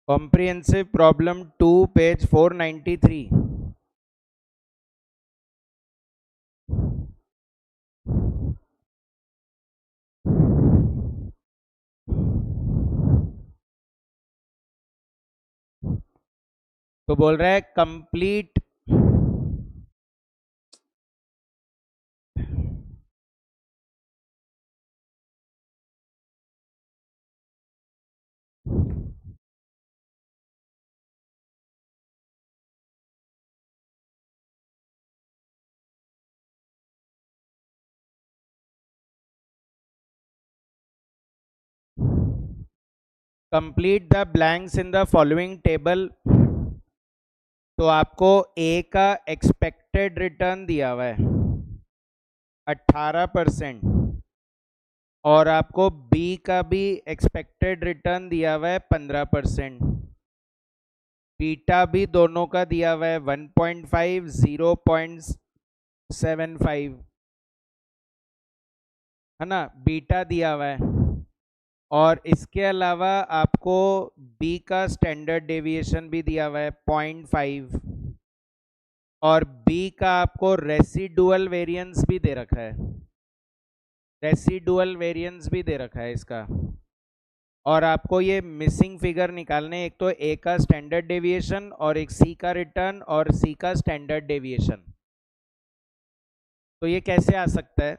Comprehensive problem 2 page 493। तो बोल रहा है complete complete the blanks in the following table. तो आपको ए का एक्सपेक्टेड रिटर्न दिया हुआ है 18% और आपको बी का भी एक्सपेक्टेड रिटर्न दिया हुआ है 15%। बीटा भी दोनों का दिया हुआ है 1.5 0.75 है ना, बीटा दिया हुआ है। और इसके अलावा आपको बी का स्टैंडर्ड डेविएशन भी दिया हुआ है 0.5 और बी का आपको रेसिडुअल वेरिएंस भी दे रखा है, रेसिडुअल वेरिएंस भी दे रखा है इसका। और आपको ये मिसिंग फिगर निकालने, एक तो ए का स्टैंडर्ड डेविएशन और एक सी का रिटर्न और सी का स्टैंडर्ड डेविएशन। तो ये कैसे आ सकता है,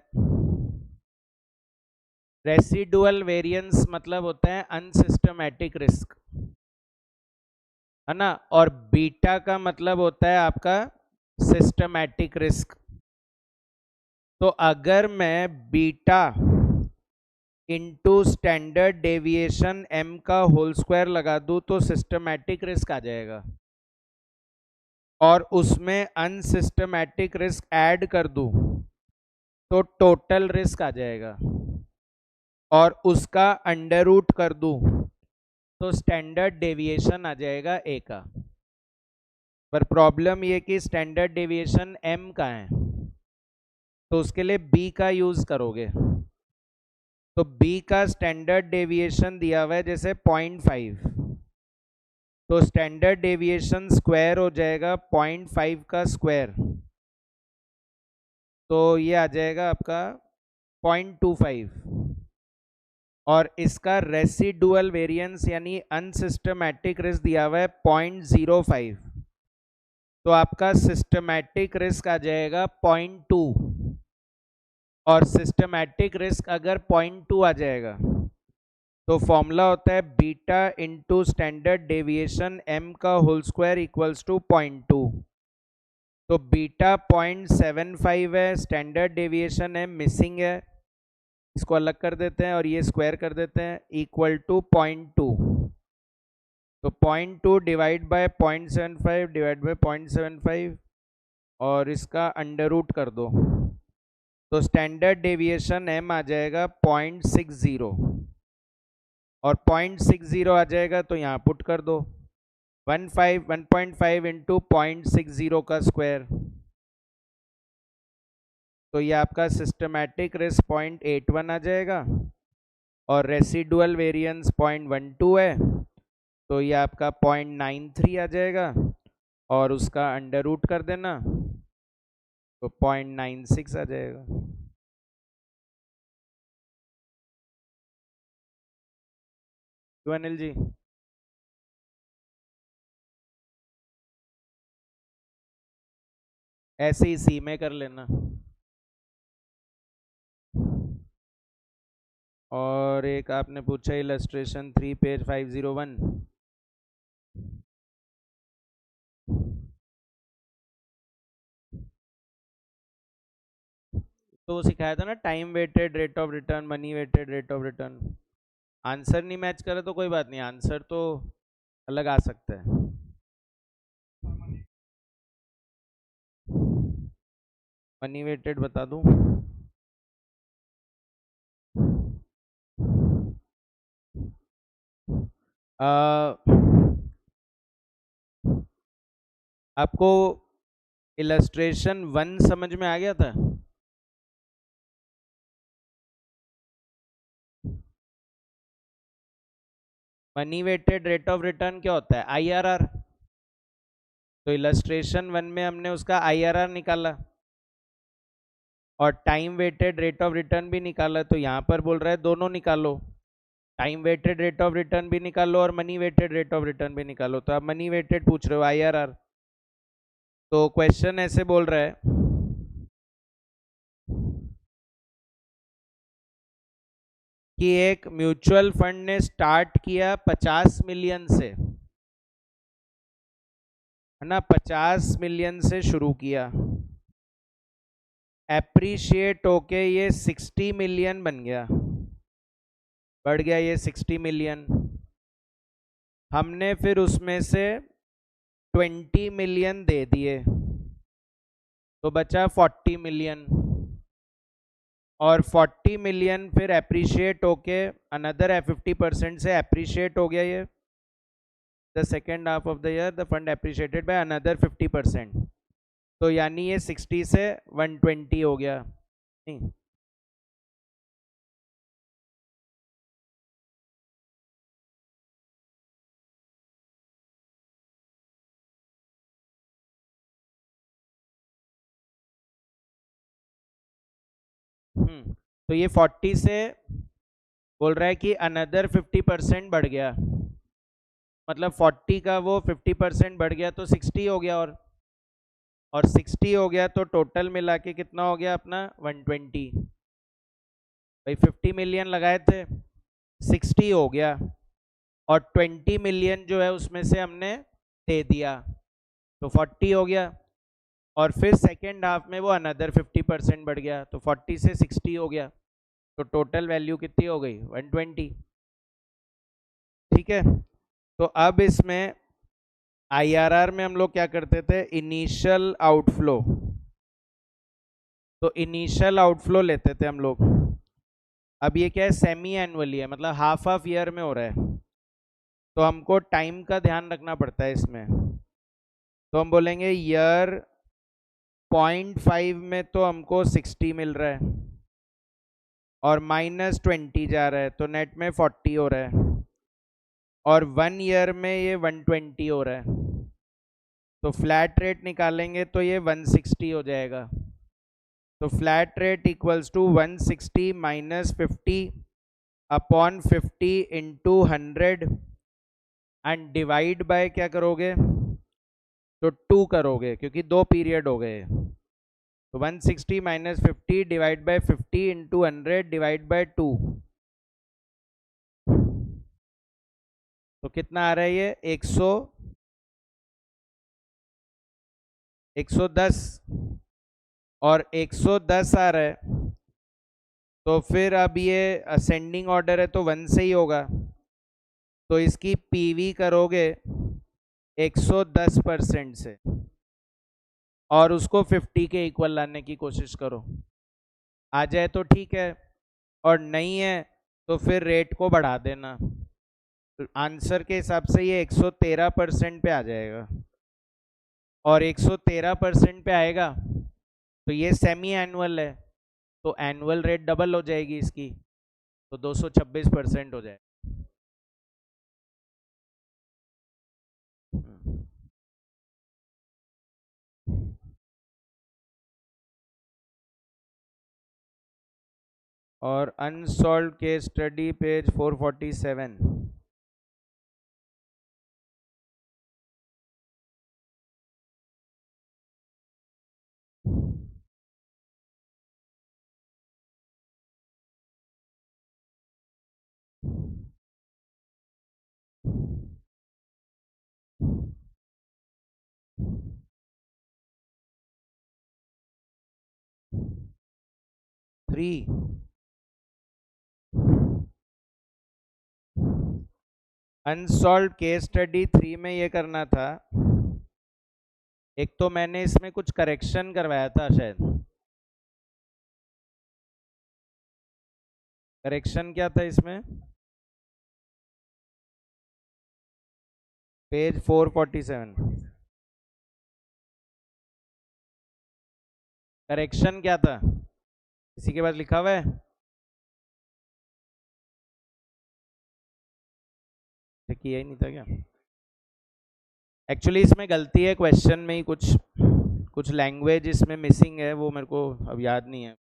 रेसिडुअल वेरिएंस मतलब होता है अनसिस्टमैटिक रिस्क, है ना, और बीटा का मतलब होता है आपका सिस्टमैटिक रिस्क। तो अगर मैं beta into standard deviation m का होल स्क्वायर लगा दूं तो सिस्टमैटिक रिस्क आ जाएगा, और उसमें अनसिस्टमैटिक रिस्क ऐड कर दूं तो टोटल रिस्क आ जाएगा, और उसका अंडर रूट कर दूं तो स्टैंडर्ड डेविएशन आ जाएगा a का। पर प्रॉब्लम ये कि स्टैंडर्ड डेविएशन m का है, तो उसके लिए b का यूज करोगे। तो b का स्टैंडर्ड डेविएशन दिया हुआ है जैसे 0.5, तो स्टैंडर्ड डेविएशन स्क्वायर हो जाएगा 0.5 का स्क्वायर, तो ये आ जाएगा आपका 0.25, और इसका रेसिडुअल वेरिएंस यानी अनसिस्टमैटिक रिस्क दिया हुआ है 0.05, तो आपका सिस्टमैटिक रिस्क आ जाएगा 0.2, और सिस्टमैटिक रिस्क अगर 0.2 आ जाएगा तो फॉर्मूला होता है beta into standard deviation m का होल स्क्वायर इक्वल्स टू 0.2। तो बीटा 0.75 है, स्टैंडर्ड डेविएशन है मिसिंग है, इसको अलग कर देते हैं और ये स्क्वायर कर देते हैं, इक्वल टू 0.2। तो 0.2 डिवाइड बाय 0.75 डिवाइड बाय 0.75, और इसका अंडर रूट कर दो, तो स्टैंडर्ड डेविएशन m आ जाएगा 0.60, और 0.60 आ जाएगा तो यहाँ पुट कर दो 1.5 इंटू 0.60 का स्क्वायर, तो ये आपका सिस्टमैटिक रिस्क 0.81 आ जाएगा, और रेसिडुअल वेरिएंस 0.12 है, तो ये आपका 0.93 आ जाएगा, और उसका अंडर रूट कर देना तो 0.96 आ जाएगा। तो अनिल जी ऐसे ही सी में कर लेना। और एक आपने पूछा इलस्ट्रेशन 3 पेज 501, तो सिखाया था ना time weighted rate of return, money weighted rate of return. Answer नहीं मैच करे तो कोई बात नहीं, आंसर तो अलग आ सकता है। मनी वेटेड बता दूं? आपको इलस्ट्रेशन 1 समझ में आ गया था? Money weighted rate of return क्या होता है? आईआरआर। तो इलस्ट्रेशन 1 में हमने उसका आईआरआर निकाला और time weighted rate of return भी निकाला, तो यहाँ पर बोल रहा है दोनों निकालो, time weighted rate of return भी निकालो और money weighted rate of return भी निकालो। तो आप मनी वेटेड पूछ रहे हो, आईआरआर। तो क्वेश्चन ऐसे बोल रहा है कि एक म्यूचुअल फंड ने स्टार्ट किया 50 मिलियन से, है ना, 50 मिलियन से शुरू किया, एप्रिशिएट होके ये 60 मिलियन बन गया, बढ़ गया ये 60 मिलियन। हमने फिर उसमें से 20 मिलियन दे दिए, तो बचा 40 मिलियन, और 40 मिलियन फिर एप्रिशिएट होके अनदर 50% से एप्रिशिएट हो गया ये, the second half of the year the fund appreciated by another 50%, तो यानी ये 60 से 120 हो गया। नहीं, तो ये 40 से बोल रहा है कि अनदर 50% बढ़ गया, मतलब 40 का वो 50% बढ़ गया तो 60 हो गया, और 60 हो गया तो टोटल मिला के कितना हो गया अपना 120। भाई 50 मिलियन लगाए थे, 60 हो गया, और 20 मिलियन जो है उसमें से हमने दे दिया तो 40 हो गया, और फिर सेकेंड हाफ में वो अनदर 50% बढ़ गया तो 40 से 60 हो गया, तो टोटल वैल्यू कितनी हो गई 120। ठीक है, तो अब इसमें आईआरआर में हम लोग क्या करते थे, इनिशियल आउटफ्लो, तो इनिशियल आउटफ्लो लेते थे हम लोग। अब ये क्या है, सेमी एनुअली है, मतलब हाफ हाफ ईयर में हो रहा है, तो हमको टाइम का ध्यान रखना पड़ता है इसमें। तो हम बोलेंगे ईयर 0.5 में तो हमको 60 मिल रहा है और -20 जा रहा है, तो नेट में 40 हो रहा है, और 1 ईयर में ये 120 हो रहा है, तो फ्लैट रेट निकालेंगे तो ये 160 हो जाएगा। तो flat rate equals to 160 minus 50 upon 50 into 100 and divide by क्या करोगे, तो 2 करोगे क्योंकि 2 पीरियड हो गए। तो 160 minus 50 divide by 50 into 100 divide by 2, तो कितना आ रहा है ये 110 और 110 आ रहा है, तो फिर अब ये असेंडिंग ऑर्डर है तो 1 से ही होगा, तो इसकी पीवी करोगे 110% से और उसको 50 के इक्वल लाने की कोशिश करो, आ जाए तो ठीक है, और नहीं है तो फिर रेट को बढ़ा देना। आंसर के हिसाब से ये 113% पे आ जाएगा, और 113% पे आएगा तो ये सेमी एनुअल है, तो एनुअल रेट डबल हो जाएगी इसकी, तो 226% हो जाएगा। और unsolved case study page 447। Three unsolved case study 3 में ये करना था, एक तो मैंने इसमें कुछ करेक्शन करवाया था शायद, करेक्शन क्या था इसमें, पेज 447, करेक्शन क्या था किसी के पास लिखा हुआ है, किया ही नहीं था क्या, एक्चुअली इसमें गलती है क्वेश्चन में ही, कुछ लैंग्वेज इसमें मिसिंग है, वो मेरे को अब याद नहीं है।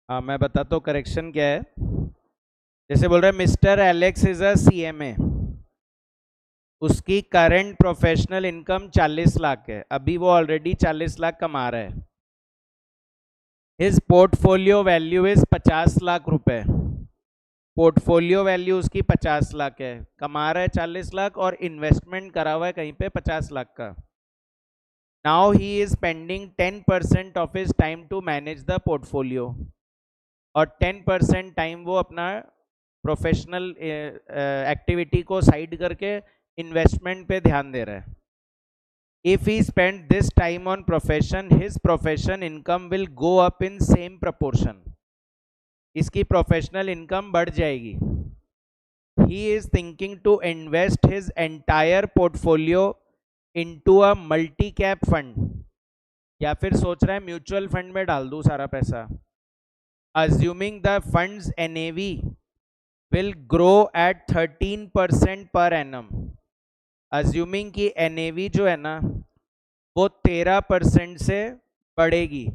हाँ मैं बताता हूँ करेक्शन क्या है। जैसे बोल रहे हैं mister Alex is a CMA, उसकी करंट प्रोफेशनल इनकम 40 लाख है, अभी वो ऑलरेडी 40 लाख कमा रहा है। His portfolio value is 50 lakh रुपए, पोर्टफोलियो वैल्यू उसकी 50 लाख है, कमा रहा है 40 लाख और इन्वेस्टमेंट करा हुआ है कहीं पे 50 लाख का। Now he is spending 10% of his time to manage the portfolio, और 10% टाइम वो अपना प्रोफेशनल एक्टिविटी को साइड करके इन्वेस्टमेंट पे ध्यान दे रहा है। If he spend this time on profession, his profession income will go up in same proportion, इसकी प्रोफेशनल इनकम बढ़ जाएगी। He is thinking to invest his entire portfolio into a multi cap fund, या फिर सोच रहा है mutual fund में डाल दूं सारा पैसा। Assuming the funds NAV will grow at 13% per annum. Assuming की एनएवी जो है ना वो 13% से बढ़ेगी।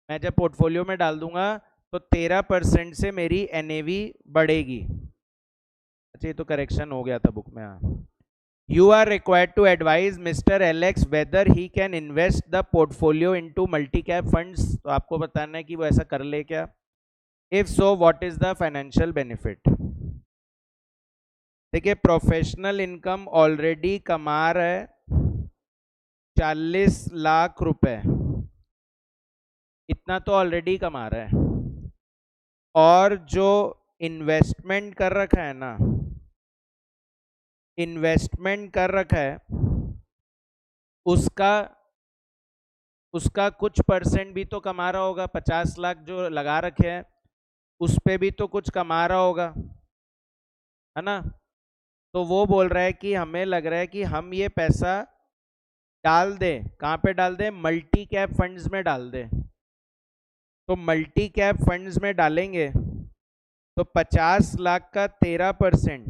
मैं जब पोर्टफोलियो में डाल दूंगा तो 13% से मेरी एनएवी बढ़ेगी। अच्छा, ये तो करेक्शन हो गया था बुक में। हाँ, you are required to advise Mr. Alex whether he can invest the portfolio into multi-cap funds। तो आपको बताना है कि वो ऐसा कर ले क्या। If so, what is the financial benefit। देखिए, प्रोफेशनल इनकम ऑलरेडी कमा रहा है 40 लाख रुपए, इतना तो ऑलरेडी कमा रहा है। और जो इन्वेस्टमेंट कर रखा है ना, इन्वेस्टमेंट कर रखा है उसका उसका कुछ परसेंट भी तो कमा रहा होगा। 50 लाख जो लगा रखे हैं उस पे भी तो कुछ कमा रहा होगा, है ना। तो वो बोल रहा है कि हमें लग रहा है कि हम ये पैसा डाल दें। कहाँ पे डाल दें? मल्टी कैप फंड्स में डाल दें। तो मल्टी कैप फंड्स में डालेंगे तो 50 लाख का 13%,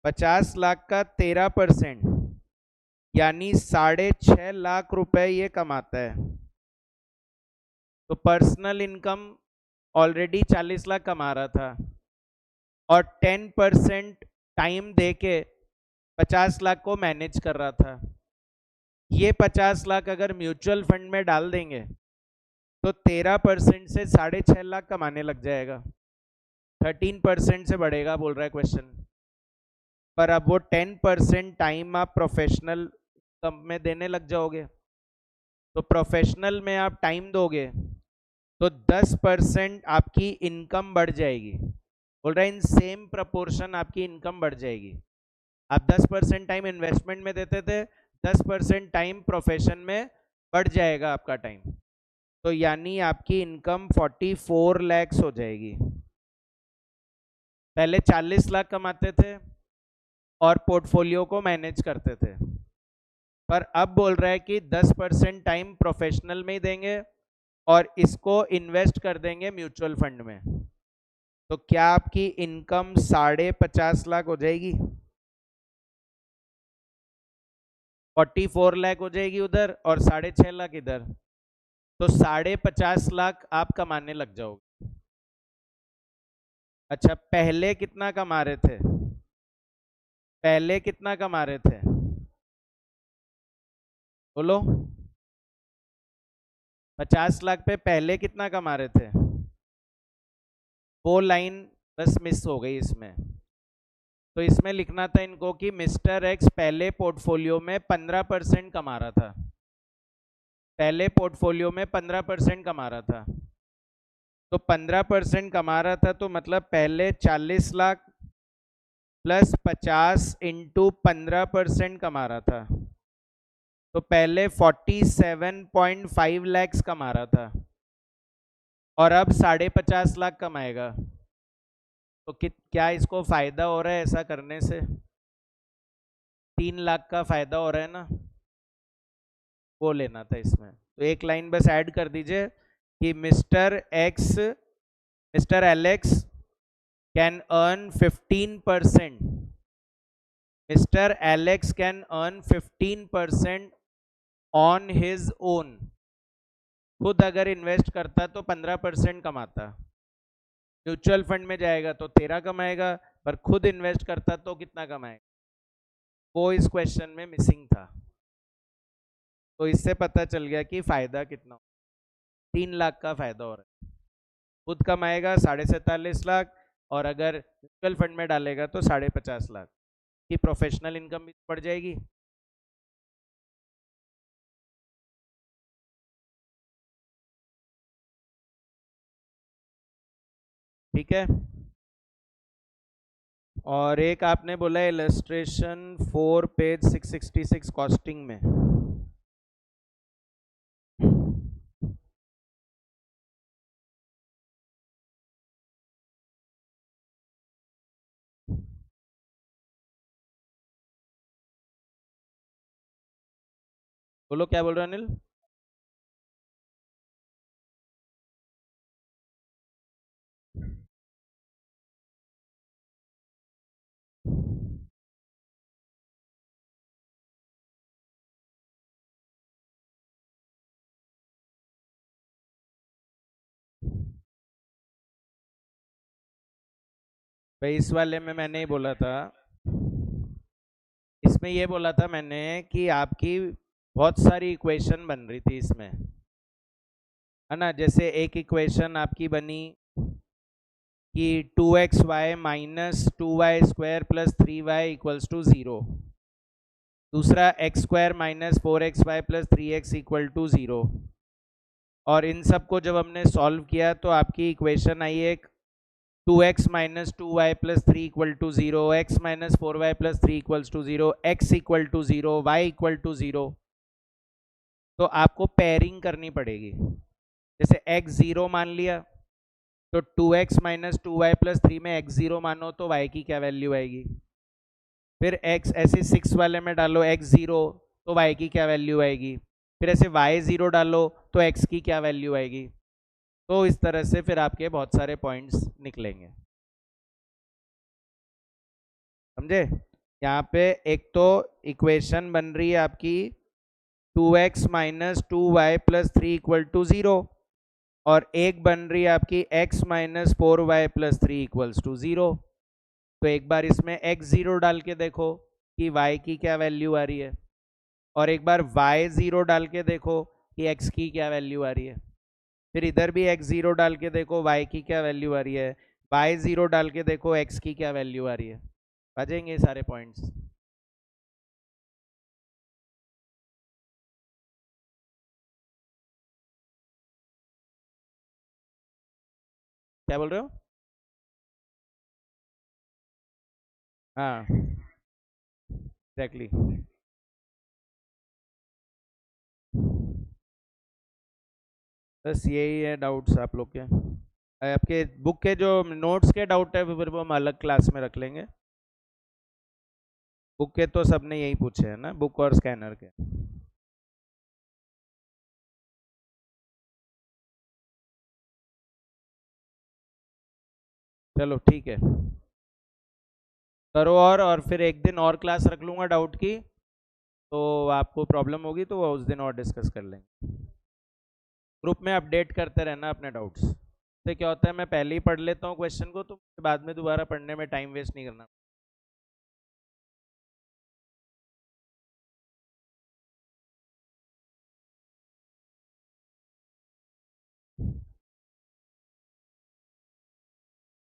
50 लाख का 13% यानी 6.5 लाख रुपए ये कमाता है। तो पर्सनल इनकम ऑलरेडी 40 लाख कमा रहा था और 10% टाइम देके 50 लाख को मैनेज कर रहा था। ये 50 लाख अगर म्यूचुअल फंड में डाल देंगे तो 13% से 6.5 लाख कमाने लग जाएगा। 13% से बढ़ेगा बोल रहा है क्वेश्चन। पर अब वो 10% टाइम आप प्रोफेशनल में देने लग जाओगे। तो प्रोफेशनल में आप टाइम दोगे तो 10% आपकी इनकम बढ़ जाएगी। बोल रहा है इन सेम प्रपोर्शन आपकी इनकम बढ़ जाएगी। आप 10% टाइम इन्वेस्टमेंट में देते थे, 10% टाइम प्रोफेशन में बढ़ जाएगा आपका टाइम। तो यानी आपकी इनकम 44 लैक्स हो जाएगी। पहले 40 लाख कमाते थे और पोर्टफोलियो को मैनेज करते थे, पर अब बोल रहा है कि 10% टाइम प्रोफेशनल में ही देंगे और इसको इन्वेस्ट कर देंगे म्यूचुअल फंड में। तो क्या आपकी इनकम 50.5 लाख हो जाएगी? 44 लाख हो जाएगी उधर और 6.5 लाख इधर। तो 50.5 लाख आप कमाने लग जाओगे। अच्छा, पहले कितना कमा रहे थे? पहले कितना कमा रहे थे बोलो? 50 लाख पे पहले कितना कमा रहे थे? वो लाइन बस मिस हो गई इसमें। तो इसमें लिखना था इनको कि मिस्टर एक्स पहले पोर्टफोलियो में 15% कमा रहा था। पहले पोर्टफोलियो में 15% कमा रहा था। तो 15% कमा रहा था तो मतलब पहले 40 लाख प्लस 50 इंटू 15% कमा रहा था। तो पहले 47.5 लैक्स कमा रहा था और अब 50.5 लाख कमाएगा। तो क्या इसको फायदा हो रहा है ऐसा करने से? 3 लाख का फायदा हो रहा है ना, वो लेना था इसमें। तो एक लाइन बस ऐड कर दीजिए कि mister Alex can earn 15%। Mister Alex can earn 15% on his own. खुद अगर इन्वेस्ट करता तो 15% कमाता। म्यूचुअल फंड में जाएगा तो 13 कमाएगा, पर खुद इन्वेस्ट करता तो कितना कमाएगा? वो इस क्वेश्चन में मिसिंग था। तो इससे पता चल गया कि फायदा कितना। 3 लाख का फायदा हो रहा है। खुद कमाएगा 47.5 लाख और अगर म्यूचुअल फंड में डालेगा तो 50.5 लाख की प्रोफेशनल इनकम भी बढ़ जाएगी। ठीक है। और एक आपने बोला इलस्ट्रेशन 4 पेज 666 कॉस्टिंग में। बोलो क्या बोल रहे हो अनिल? भाई इस वाले में मैंने ही बोला था, इसमें ये बोला था मैंने कि आपकी बहुत सारी इक्वेशन बन रही थी इसमें, है ना। जैसे एक इक्वेशन आपकी बनी कि 2xy minus 2y² plus 3y equals to 0। दूसरा x² minus 4xy plus 3x equal to 0। और इन सब को जब हमने सॉल्व किया तो आपकी इक्वेशन आई एक 2x minus 2y plus 3 equal to 0, x minus 4y plus 3 equals to 0, x equal to 0, y equal to 0। तो आपको पेयरिंग करनी पड़ेगी। जैसे x 0 मान लिया तो 2x माइनस 2y प्लस 3 में x 0 मानो तो y की क्या वैल्यू आएगी। फिर x ऐसे 6 वाले में डालो x 0 तो y की क्या वैल्यू आएगी। फिर ऐसे y 0 डालो तो x की क्या वैल्यू आएगी। तो इस तरह से फिर आपके बहुत सारे पॉइंट्स निकलेंगे, समझे। यहाँ पे एक तो इक्वेशन बन रही है आपकी 2x minus 2y plus 3 equal to 0, और एक बन रही है आपकी x minus 4y plus 3 equals to 0। तो एक बार इसमें x 0 डाल के देखो कि y की क्या वैल्यू आ रही है, और एक बार y 0 डाल के देखो कि x की क्या वैल्यू आ रही है। फिर इधर भी x 0 डाल के देखो y की क्या वैल्यू आ रही है, y 0 डाल के देखो x की क्या वैल्यू आ रही है। आ जाएंगे सारे पॉइंट्स। क्या बोल रहे हो? हाँ एग्जैक्टली। बस यही है डाउट्स आप लोग के। आपके बुक के जो नोट्स के डाउट है फिर वो हम अलग क्लास में रख लेंगे। बुक के तो सबने यही पूछे हैं ना, बुक और स्कैनर के। चलो ठीक है, करो। और फिर एक दिन और क्लास रख लूँगा डाउट की, तो आपको प्रॉब्लम होगी तो उस दिन और डिस्कस कर लेंगे। ग्रुप में अपडेट करते रहना अपने डाउट्स। तो क्या होता है मैं पहले ही पढ़ लेता हूँ क्वेश्चन को, तो बाद में दोबारा पढ़ने में टाइम वेस्ट नहीं करना।